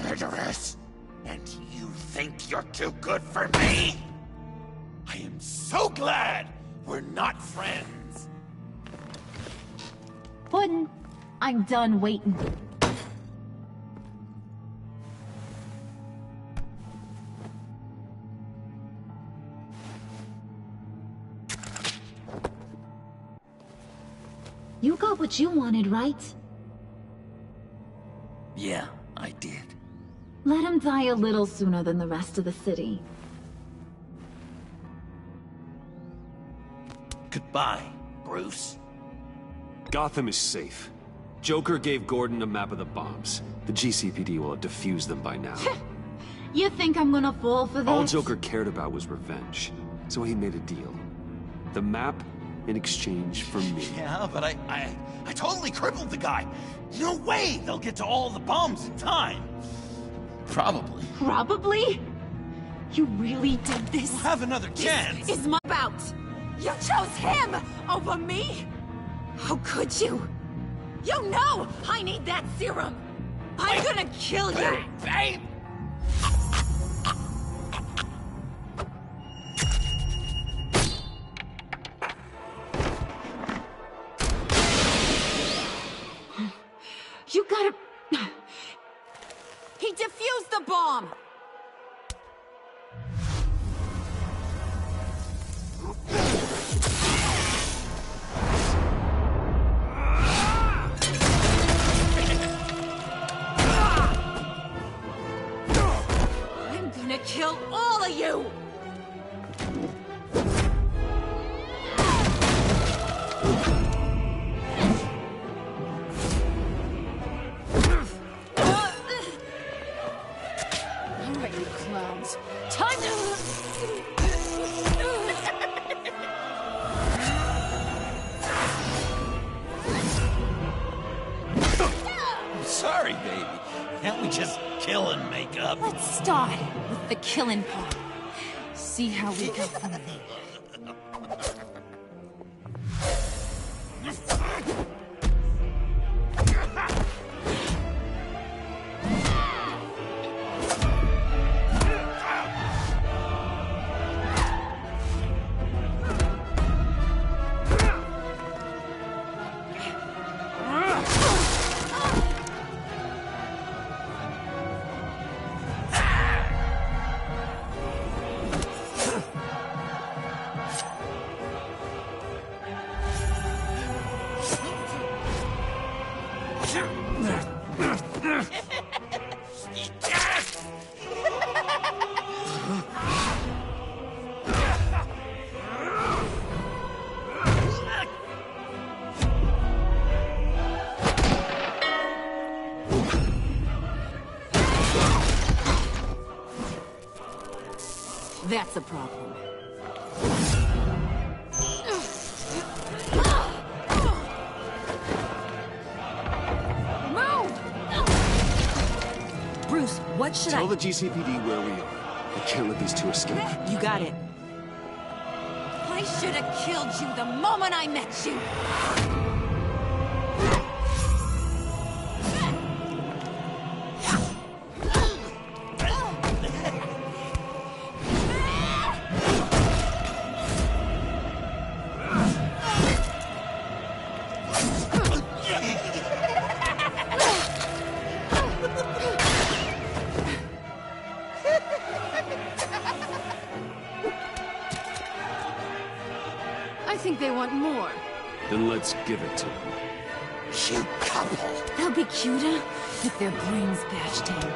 Murderers. And you think you're too good for me? I am so glad we're not friends. Puddin', I'm done waiting. You got what you wanted, right? Yeah, I did. Let him die a little sooner than the rest of the city. Goodbye, Bruce. Gotham is safe. Joker gave Gordon a map of the bombs. The GCPD will have defused them by now. You think I'm gonna fall for that? All Joker cared about was revenge, so he made a deal. The map in exchange for me. Yeah, but I totally crippled the guy. No way they'll get to all the bombs in time. Probably. Probably? You really did this? We'll have another chance. This is my bout. You chose him over me? How could you? You know I need that serum. I'm gonna kill you. Babe! You gotta... He defused the bomb! I'm gonna kill all of you! Time to... I'm sorry, baby. Can't we just kill and make up? Let's start with the killing part. See how we go from there. That's a problem. Bruce, what should Tell the GCPD where we are. I can't let these two escape. You got it. I should have killed you the moment I met you! I think they want more. Then let's give it to them. You couple. They'll be cuter with their brains bashed in.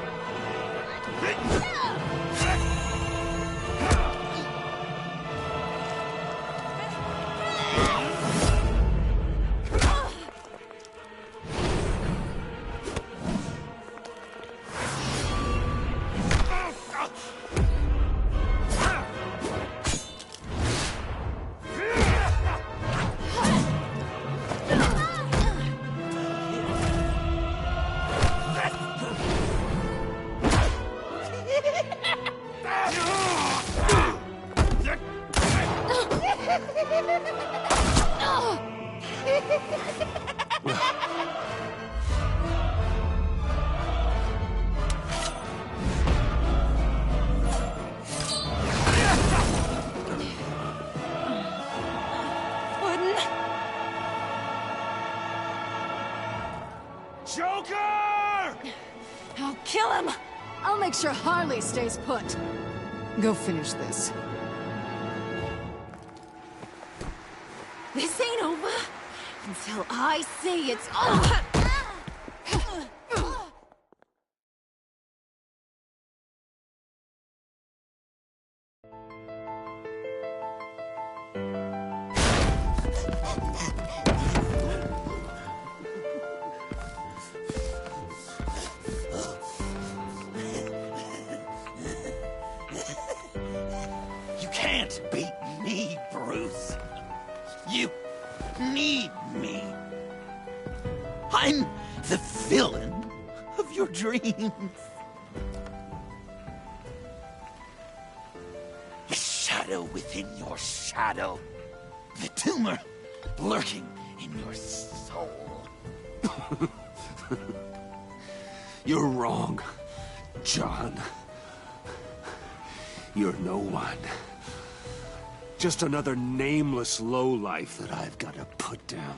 Joker! I'll kill him! I'll make sure Harley stays put. Go finish this. This ain't over until I say it's over! You can't beat me, Bruce. You need me. I'm the villain of your dreams. The shadow within your shadow. The tumor lurking in your soul. You're wrong, John. You're no one. Just another nameless lowlife that I've got to put down.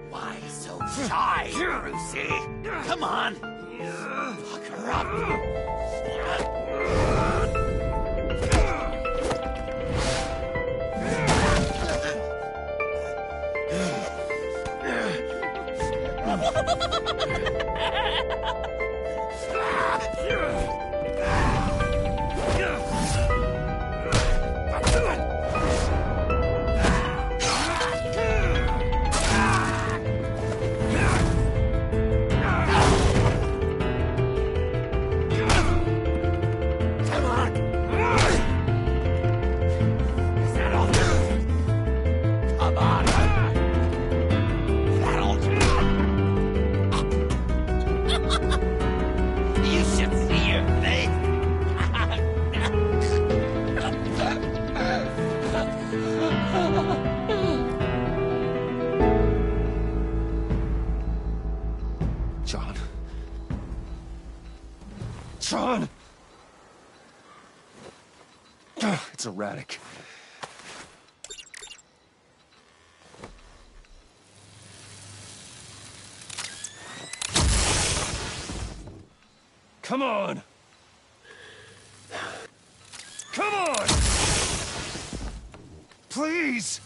Why so shy, Brucey? Come on. Fuck her up. John! It's erratic. Come on! Come on! Please!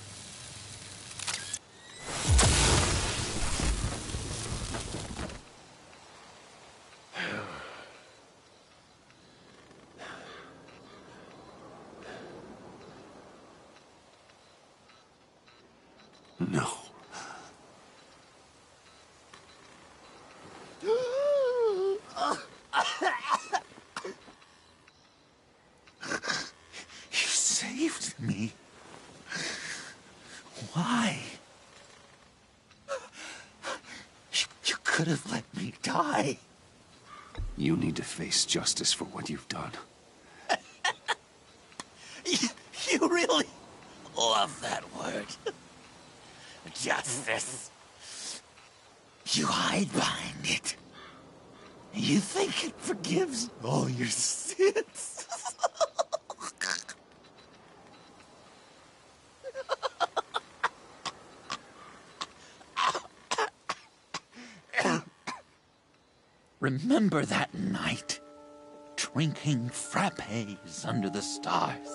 no. You saved me. Why? You could have let me die. You need to face justice for what you've done. You really love that word. Justice. You hide behind it. You think it forgives all your sins. Remember that night, drinking frappes under the stars,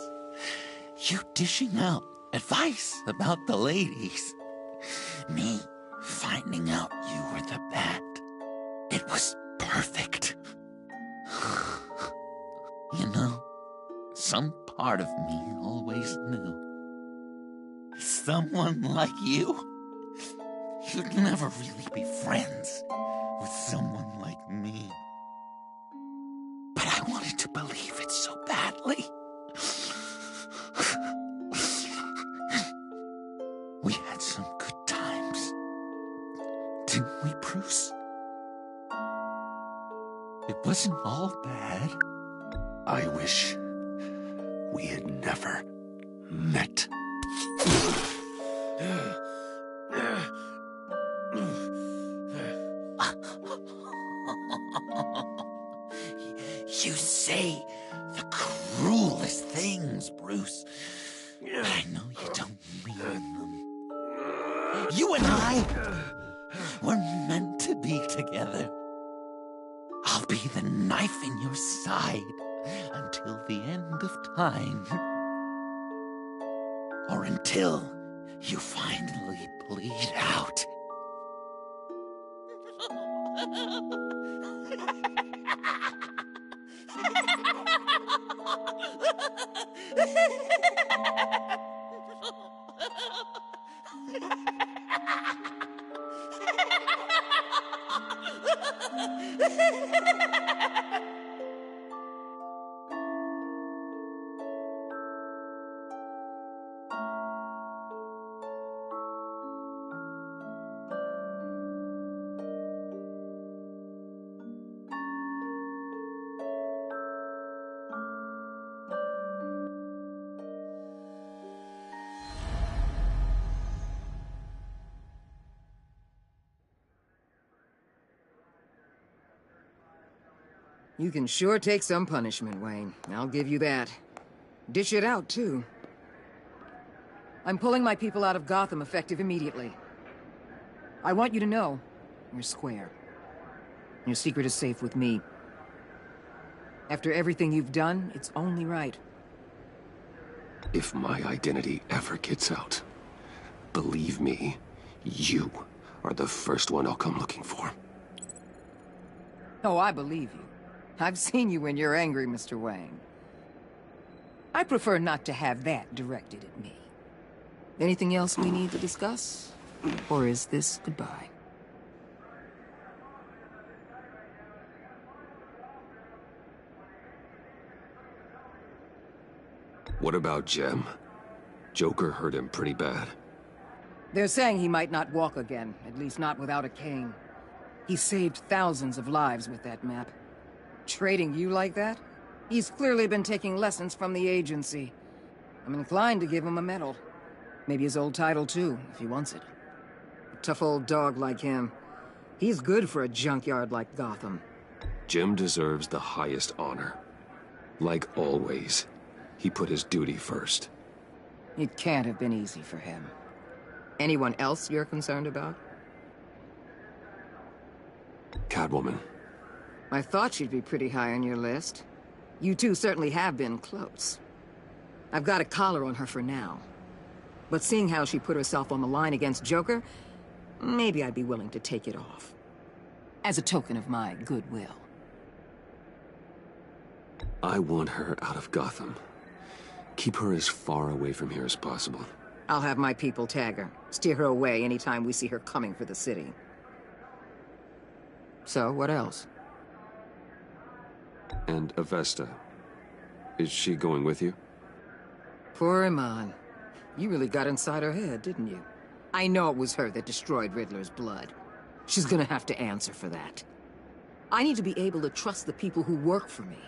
you dishing out advice about the ladies, me finding out you were the bat. It was perfect. You know, some part of me always knew. Someone like you, you'd never really be friends with someone like me. But I wanted to believe it so badly. We had some good times, didn't we, Bruce? It wasn't all bad. I wish we had never met. You say the cruelest things, Bruce. But I know you don't mean them. You and I were meant to be together. I'll be the knife in your side until the end of time. Or until you finally bleed out. You can sure take some punishment, Wayne. I'll give you that. Dish it out, too. I'm pulling my people out of Gotham effective immediately. I want you to know, you're square. Your secret is safe with me. After everything you've done, it's only right. If my identity ever gets out, believe me, you are the first one I'll come looking for. Oh, I believe you. I've seen you when you're angry, Mr. Wayne. I prefer not to have that directed at me. Anything else we need to discuss? Or is this goodbye? What about Jem? Joker hurt him pretty bad. They're saying he might not walk again, at least not without a cane. He saved thousands of lives with that map. Trading you like that? He's clearly been taking lessons from the agency. I'm inclined to give him a medal. Maybe his old title too, if he wants it. A tough old dog like him. He's good for a junkyard like Gotham. Jem deserves the highest honor. Like always, he put his duty first. It can't have been easy for him. Anyone else you're concerned about? Catwoman. I thought she'd be pretty high on your list. You two certainly have been close. I've got a collar on her for now. But seeing how she put herself on the line against Joker, maybe I'd be willing to take it off. As a token of my goodwill. I want her out of Gotham. Keep her as far away from here as possible. I'll have my people tag her, steer her away anytime we see her coming for the city. So, what else? And Avesta. Is she going with you? Poor Iman. You really got inside her head, didn't you? I know it was her that destroyed Riddler's blood. She's gonna have to answer for that. I need to be able to trust the people who work for me.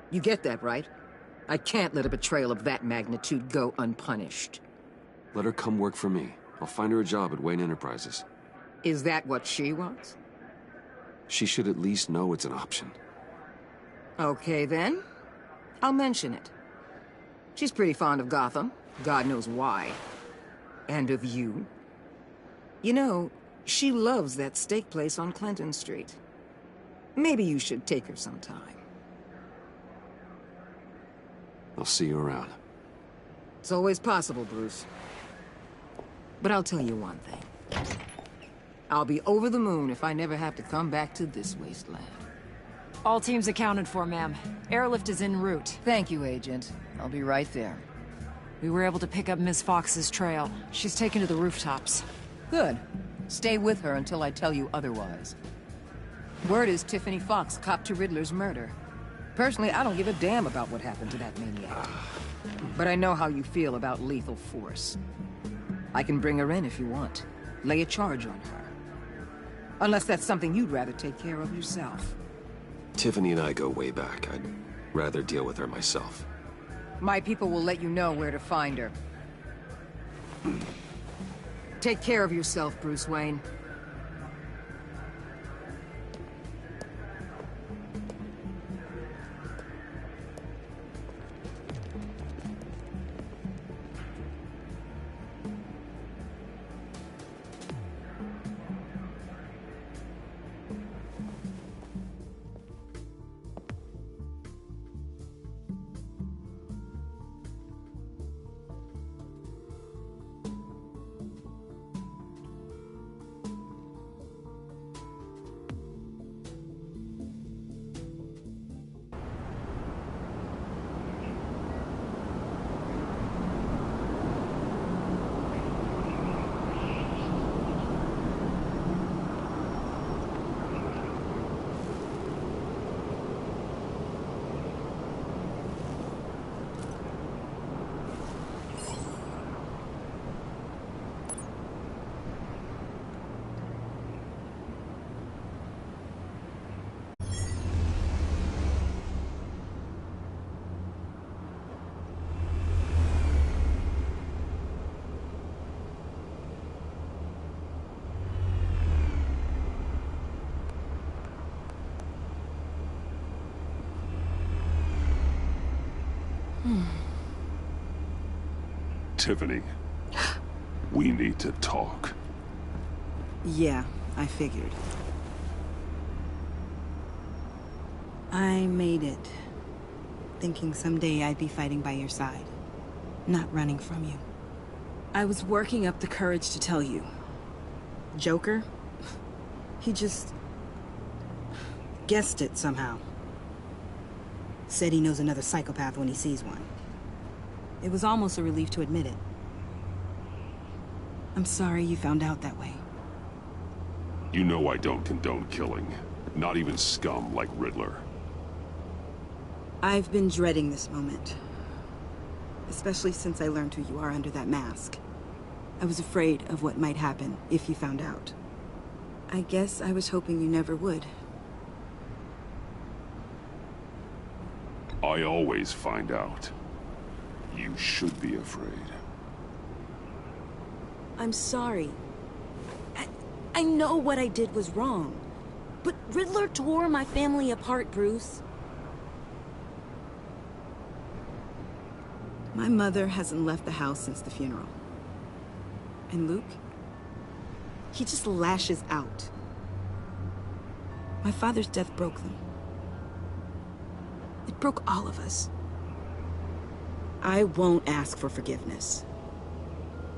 You get that, right? I can't let a betrayal of that magnitude go unpunished. Let her come work for me. I'll find her a job at Wayne Enterprises. Is that what she wants? She should at least know it's an option. Okay, then. I'll mention it. She's pretty fond of Gotham. God knows why. And of you. You know, she loves that steak place on Clinton Street. Maybe you should take her sometime. I'll see you around. It's always possible, Bruce. But I'll tell you one thing. I'll be over the moon if I never have to come back to this wasteland. All teams accounted for, ma'am. Airlift is en route. Thank you, Agent. I'll be right there. We were able to pick up Ms. Fox's trail. She's taken to the rooftops. Good. Stay with her until I tell you otherwise. Word is Tiffany Fox copped to Riddler's murder. Personally, I don't give a damn about what happened to that maniac. But I know how you feel about lethal force. I can bring her in if you want. Lay a charge on her. Unless that's something you'd rather take care of yourself. Tiffany and I go way back. I'd rather deal with her myself. My people will let you know where to find her. Take care of yourself, Bruce Wayne. Tiffany, we need to talk. Yeah, I figured. I made it, thinking someday I'd be fighting by your side, not running from you. I was working up the courage to tell you. Joker? He just guessed it somehow. Said he knows another psychopath when he sees one. It was almost a relief to admit it. I'm sorry you found out that way. You know I don't condone killing. Not even scum like Riddler. I've been dreading this moment. Especially since I learned who you are under that mask. I was afraid of what might happen if you found out. I guess I was hoping you never would. I always find out. You should be afraid. I'm sorry. I know what I did was wrong. But Riddler tore my family apart, Bruce. My mother hasn't left the house since the funeral. And Luke? He just lashes out. My father's death broke them. It broke all of us. I won't ask for forgiveness.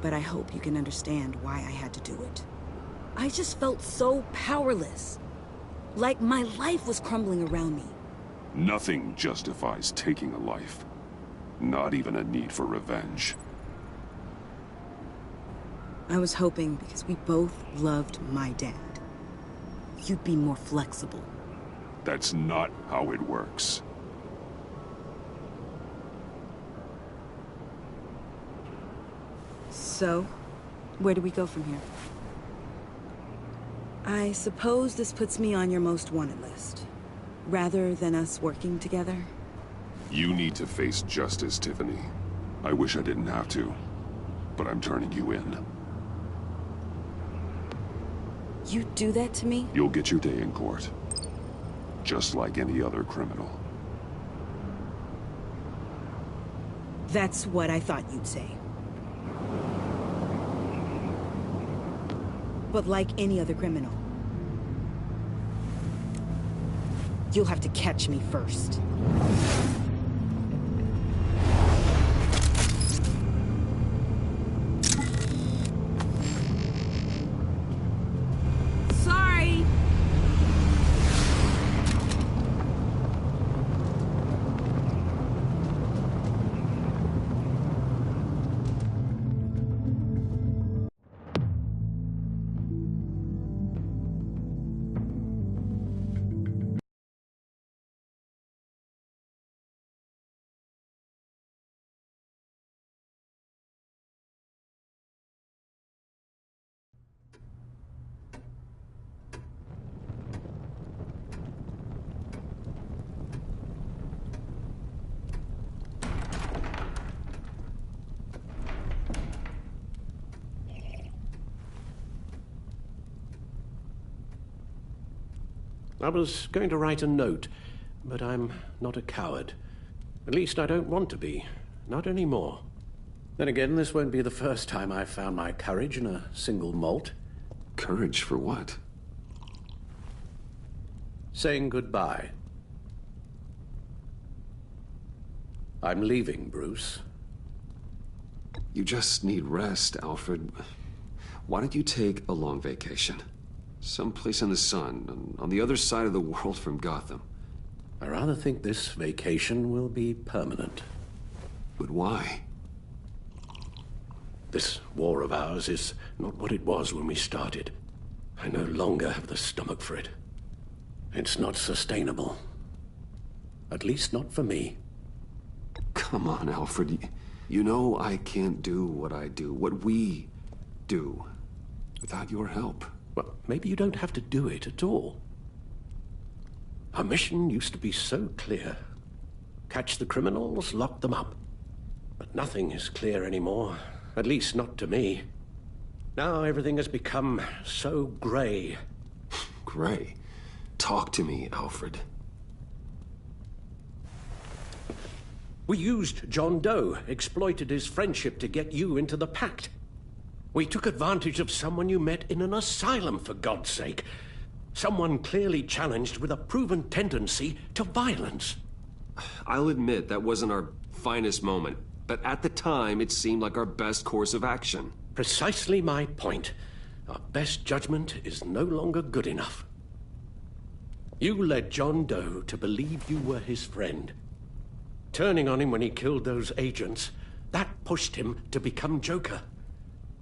But I hope you can understand why I had to do it. I just felt so powerless. Like my life was crumbling around me. Nothing justifies taking a life. Not even a need for revenge. I was hoping, because we both loved my dad, you'd be more flexible. That's not how it works. So, where do we go from here? I suppose this puts me on your most wanted list, rather than us working together? You need to face justice, Tiffany. I wish I didn't have to, but I'm turning you in. You'd do that to me? You'll get your day in court. Just like any other criminal. That's what I thought you'd say. But like any other criminal, you'll have to catch me first. Sorry! I was going to write a note, but I'm not a coward. At least I don't want to be. Not anymore. Then again, this won't be the first time I've found my courage in a single malt. Courage for what? Saying goodbye. I'm leaving, Bruce. You just need rest, Alfred. Why don't you take a long vacation? Someplace in the sun, on the other side of the world from Gotham. I rather think this vacation will be permanent. But why? This war of ours is not what it was when we started. I no longer have the stomach for it. It's not sustainable. At least not for me. Come on, Alfred. You know I can't do what I do, what we do, without your help. Well, maybe you don't have to do it at all. Our mission used to be so clear. Catch the criminals, lock them up. But nothing is clear anymore, at least not to me. Now everything has become so gray. Gray? Talk to me, Alfred. We used John Doe, exploited his friendship to get you into the pact. We took advantage of someone you met in an asylum, for God's sake. Someone clearly challenged with a proven tendency to violence. I'll admit that wasn't our finest moment, but at the time it seemed like our best course of action. Precisely my point. Our best judgment is no longer good enough. You led John Doe to believe you were his friend. Turning on him when he killed those agents, that pushed him to become Joker.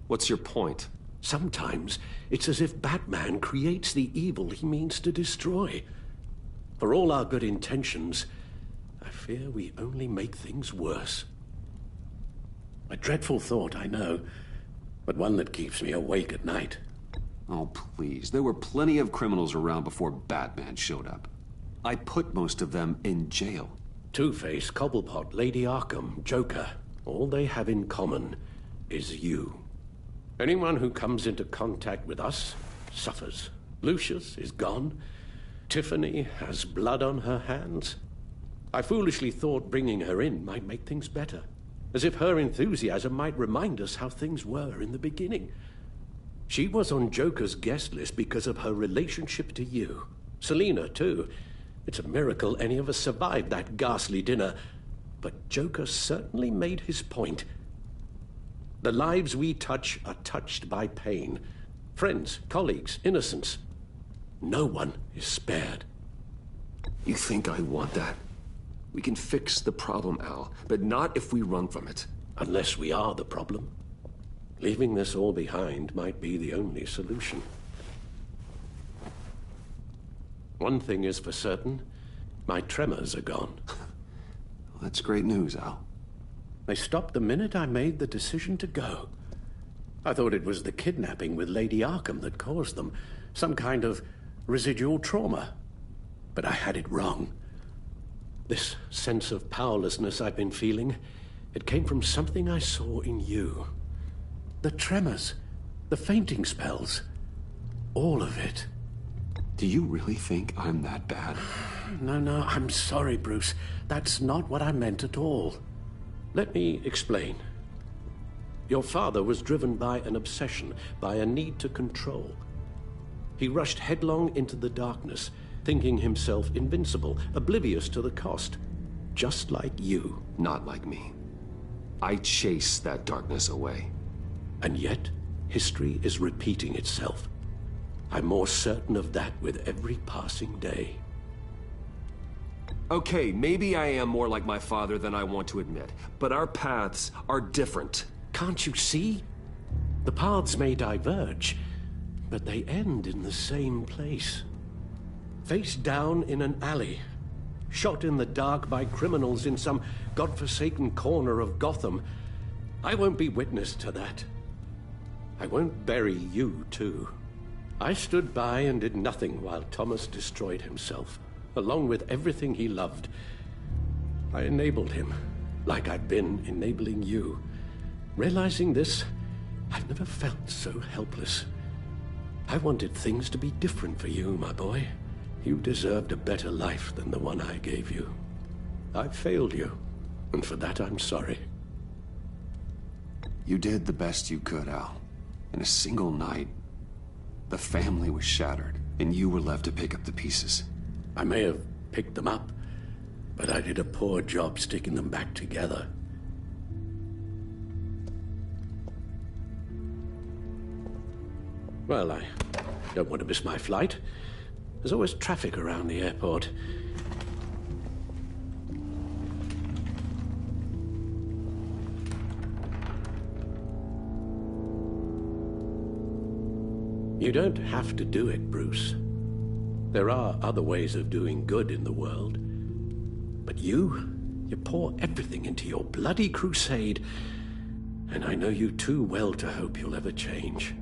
What's your point? Sometimes it's as if Batman creates the evil he means to destroy. For all our good intentions, I fear we only make things worse. A dreadful thought, I know, but one that keeps me awake at night. Oh, please. There were plenty of criminals around before Batman showed up. I put most of them in jail. Two-Face, Cobblepot, Lady Arkham, Joker, all they have in common is you. Anyone who comes into contact with us suffers. Lucius is gone. Tiffany has blood on her hands. I foolishly thought bringing her in might make things better, as if her enthusiasm might remind us how things were in the beginning. She was on Joker's guest list because of her relationship to you. Selina, too. It's a miracle any of us survived that ghastly dinner. But Joker certainly made his point. The lives we touch are touched by pain. Friends, colleagues, innocents. No one is spared. You think I want that? We can fix the problem, Al, but not if we run from it. Unless we are the problem. Leaving this all behind might be the only solution. One thing is for certain, my tremors are gone. Well, that's great news, Al. They stopped the minute I made the decision to go. I thought it was the kidnapping with Lady Arkham that caused them, some kind of residual trauma. But I had it wrong. This sense of powerlessness I've been feeling, it came from something I saw in you. The tremors, the fainting spells, all of it. Do you really think I'm that bad? No, I'm sorry, Bruce. That's not what I meant at all. Let me explain. Your father was driven by an obsession, by a need to control. He rushed headlong into the darkness, thinking himself invincible, oblivious to the cost. Just like you. Not like me. I chased that darkness away. And yet, history is repeating itself. I'm more certain of that with every passing day. Okay, maybe I am more like my father than I want to admit, but our paths are different. Can't you see? The paths may diverge, but they end in the same place. Face down in an alley, shot in the dark by criminals in some godforsaken corner of Gotham. I won't be witness to that. I won't bury you, too. I stood by and did nothing while Thomas destroyed himself, along with everything he loved. I enabled him, like I've been enabling you. Realizing this, I've never felt so helpless. I wanted things to be different for you, my boy. You deserved a better life than the one I gave you. I failed you, and for that I'm sorry. You did the best you could, Al. In a single night, the family was shattered, and you were left to pick up the pieces. I may have picked them up, but I did a poor job sticking them back together. Well, I don't want to miss my flight. There's always traffic around the airport. You don't have to do it, Bruce. There are other ways of doing good in the world. But you pour everything into your bloody crusade, and I know you too well to hope you'll ever change.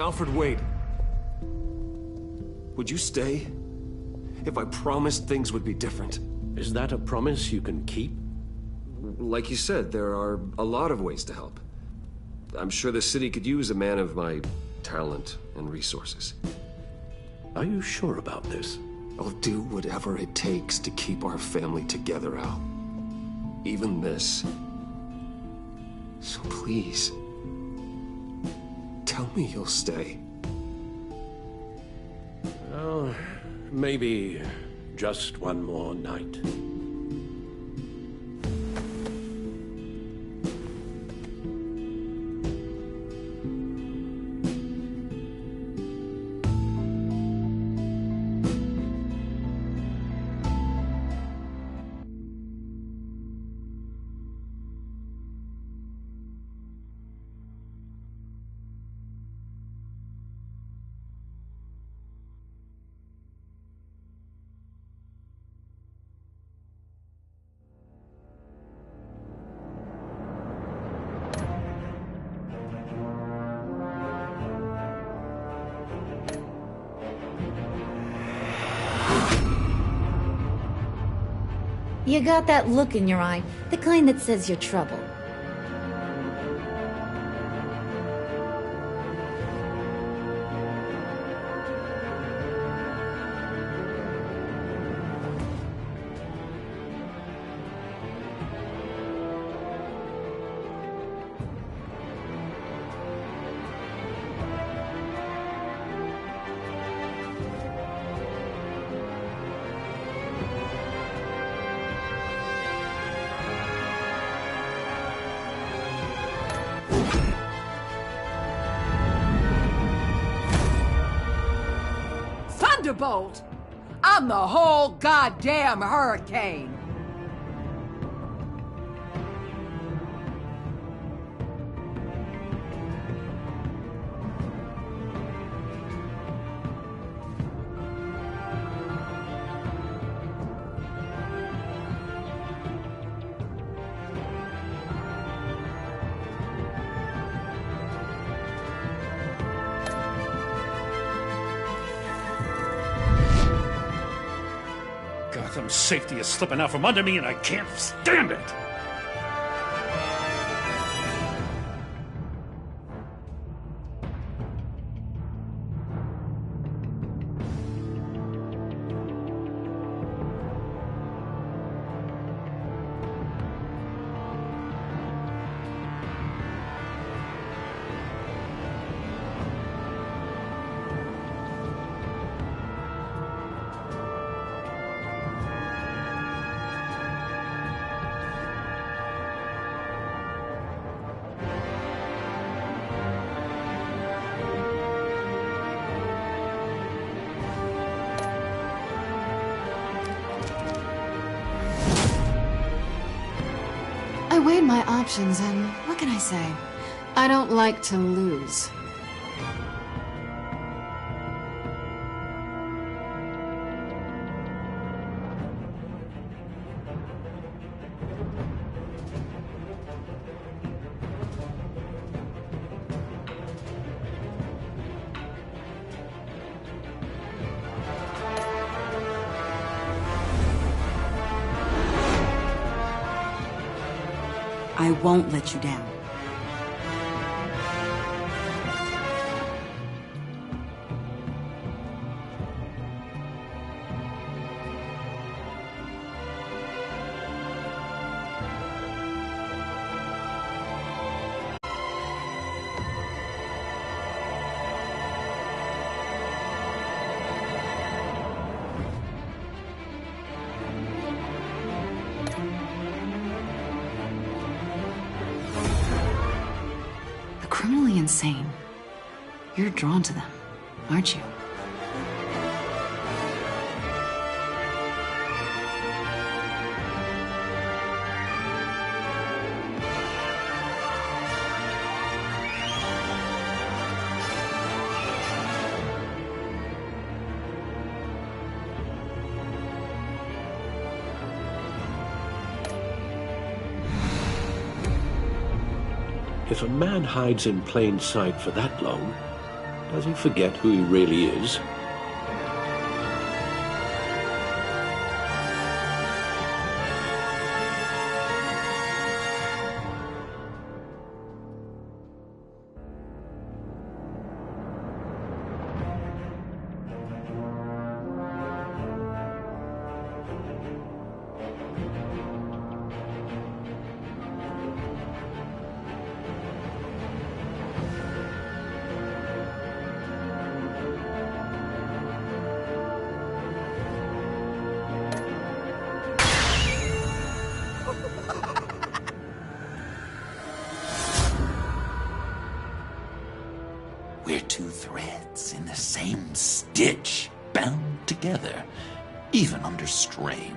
Alfred, wait. Would you stay? If I promised things would be different. Is that a promise you can keep? Like you said, there are a lot of ways to help. I'm sure the city could use a man of my talent and resources. Are you sure about this? I'll do whatever it takes to keep our family together, Al. Even this. So please, tell me you'll stay. Oh, maybe just one more night. You got that look in your eye, the kind that says you're trouble. thunderbolt. I'm the whole goddamn hurricane. Gotham's safety is slipping out from under me and I can't stand it! I weighed my options, and what can I say? I don't like to lose. I won't let you down. Criminally insane. You're drawn to them, aren't you? If a man hides in plain sight for that long, does he forget who he really is? We're two threads in the same stitch, bound together, even under strain.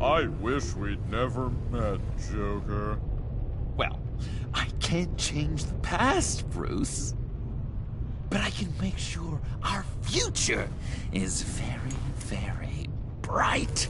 I wish we'd never met, Joker. Well, I can't change the past, Bruce. But I can make sure our future is very, very bright.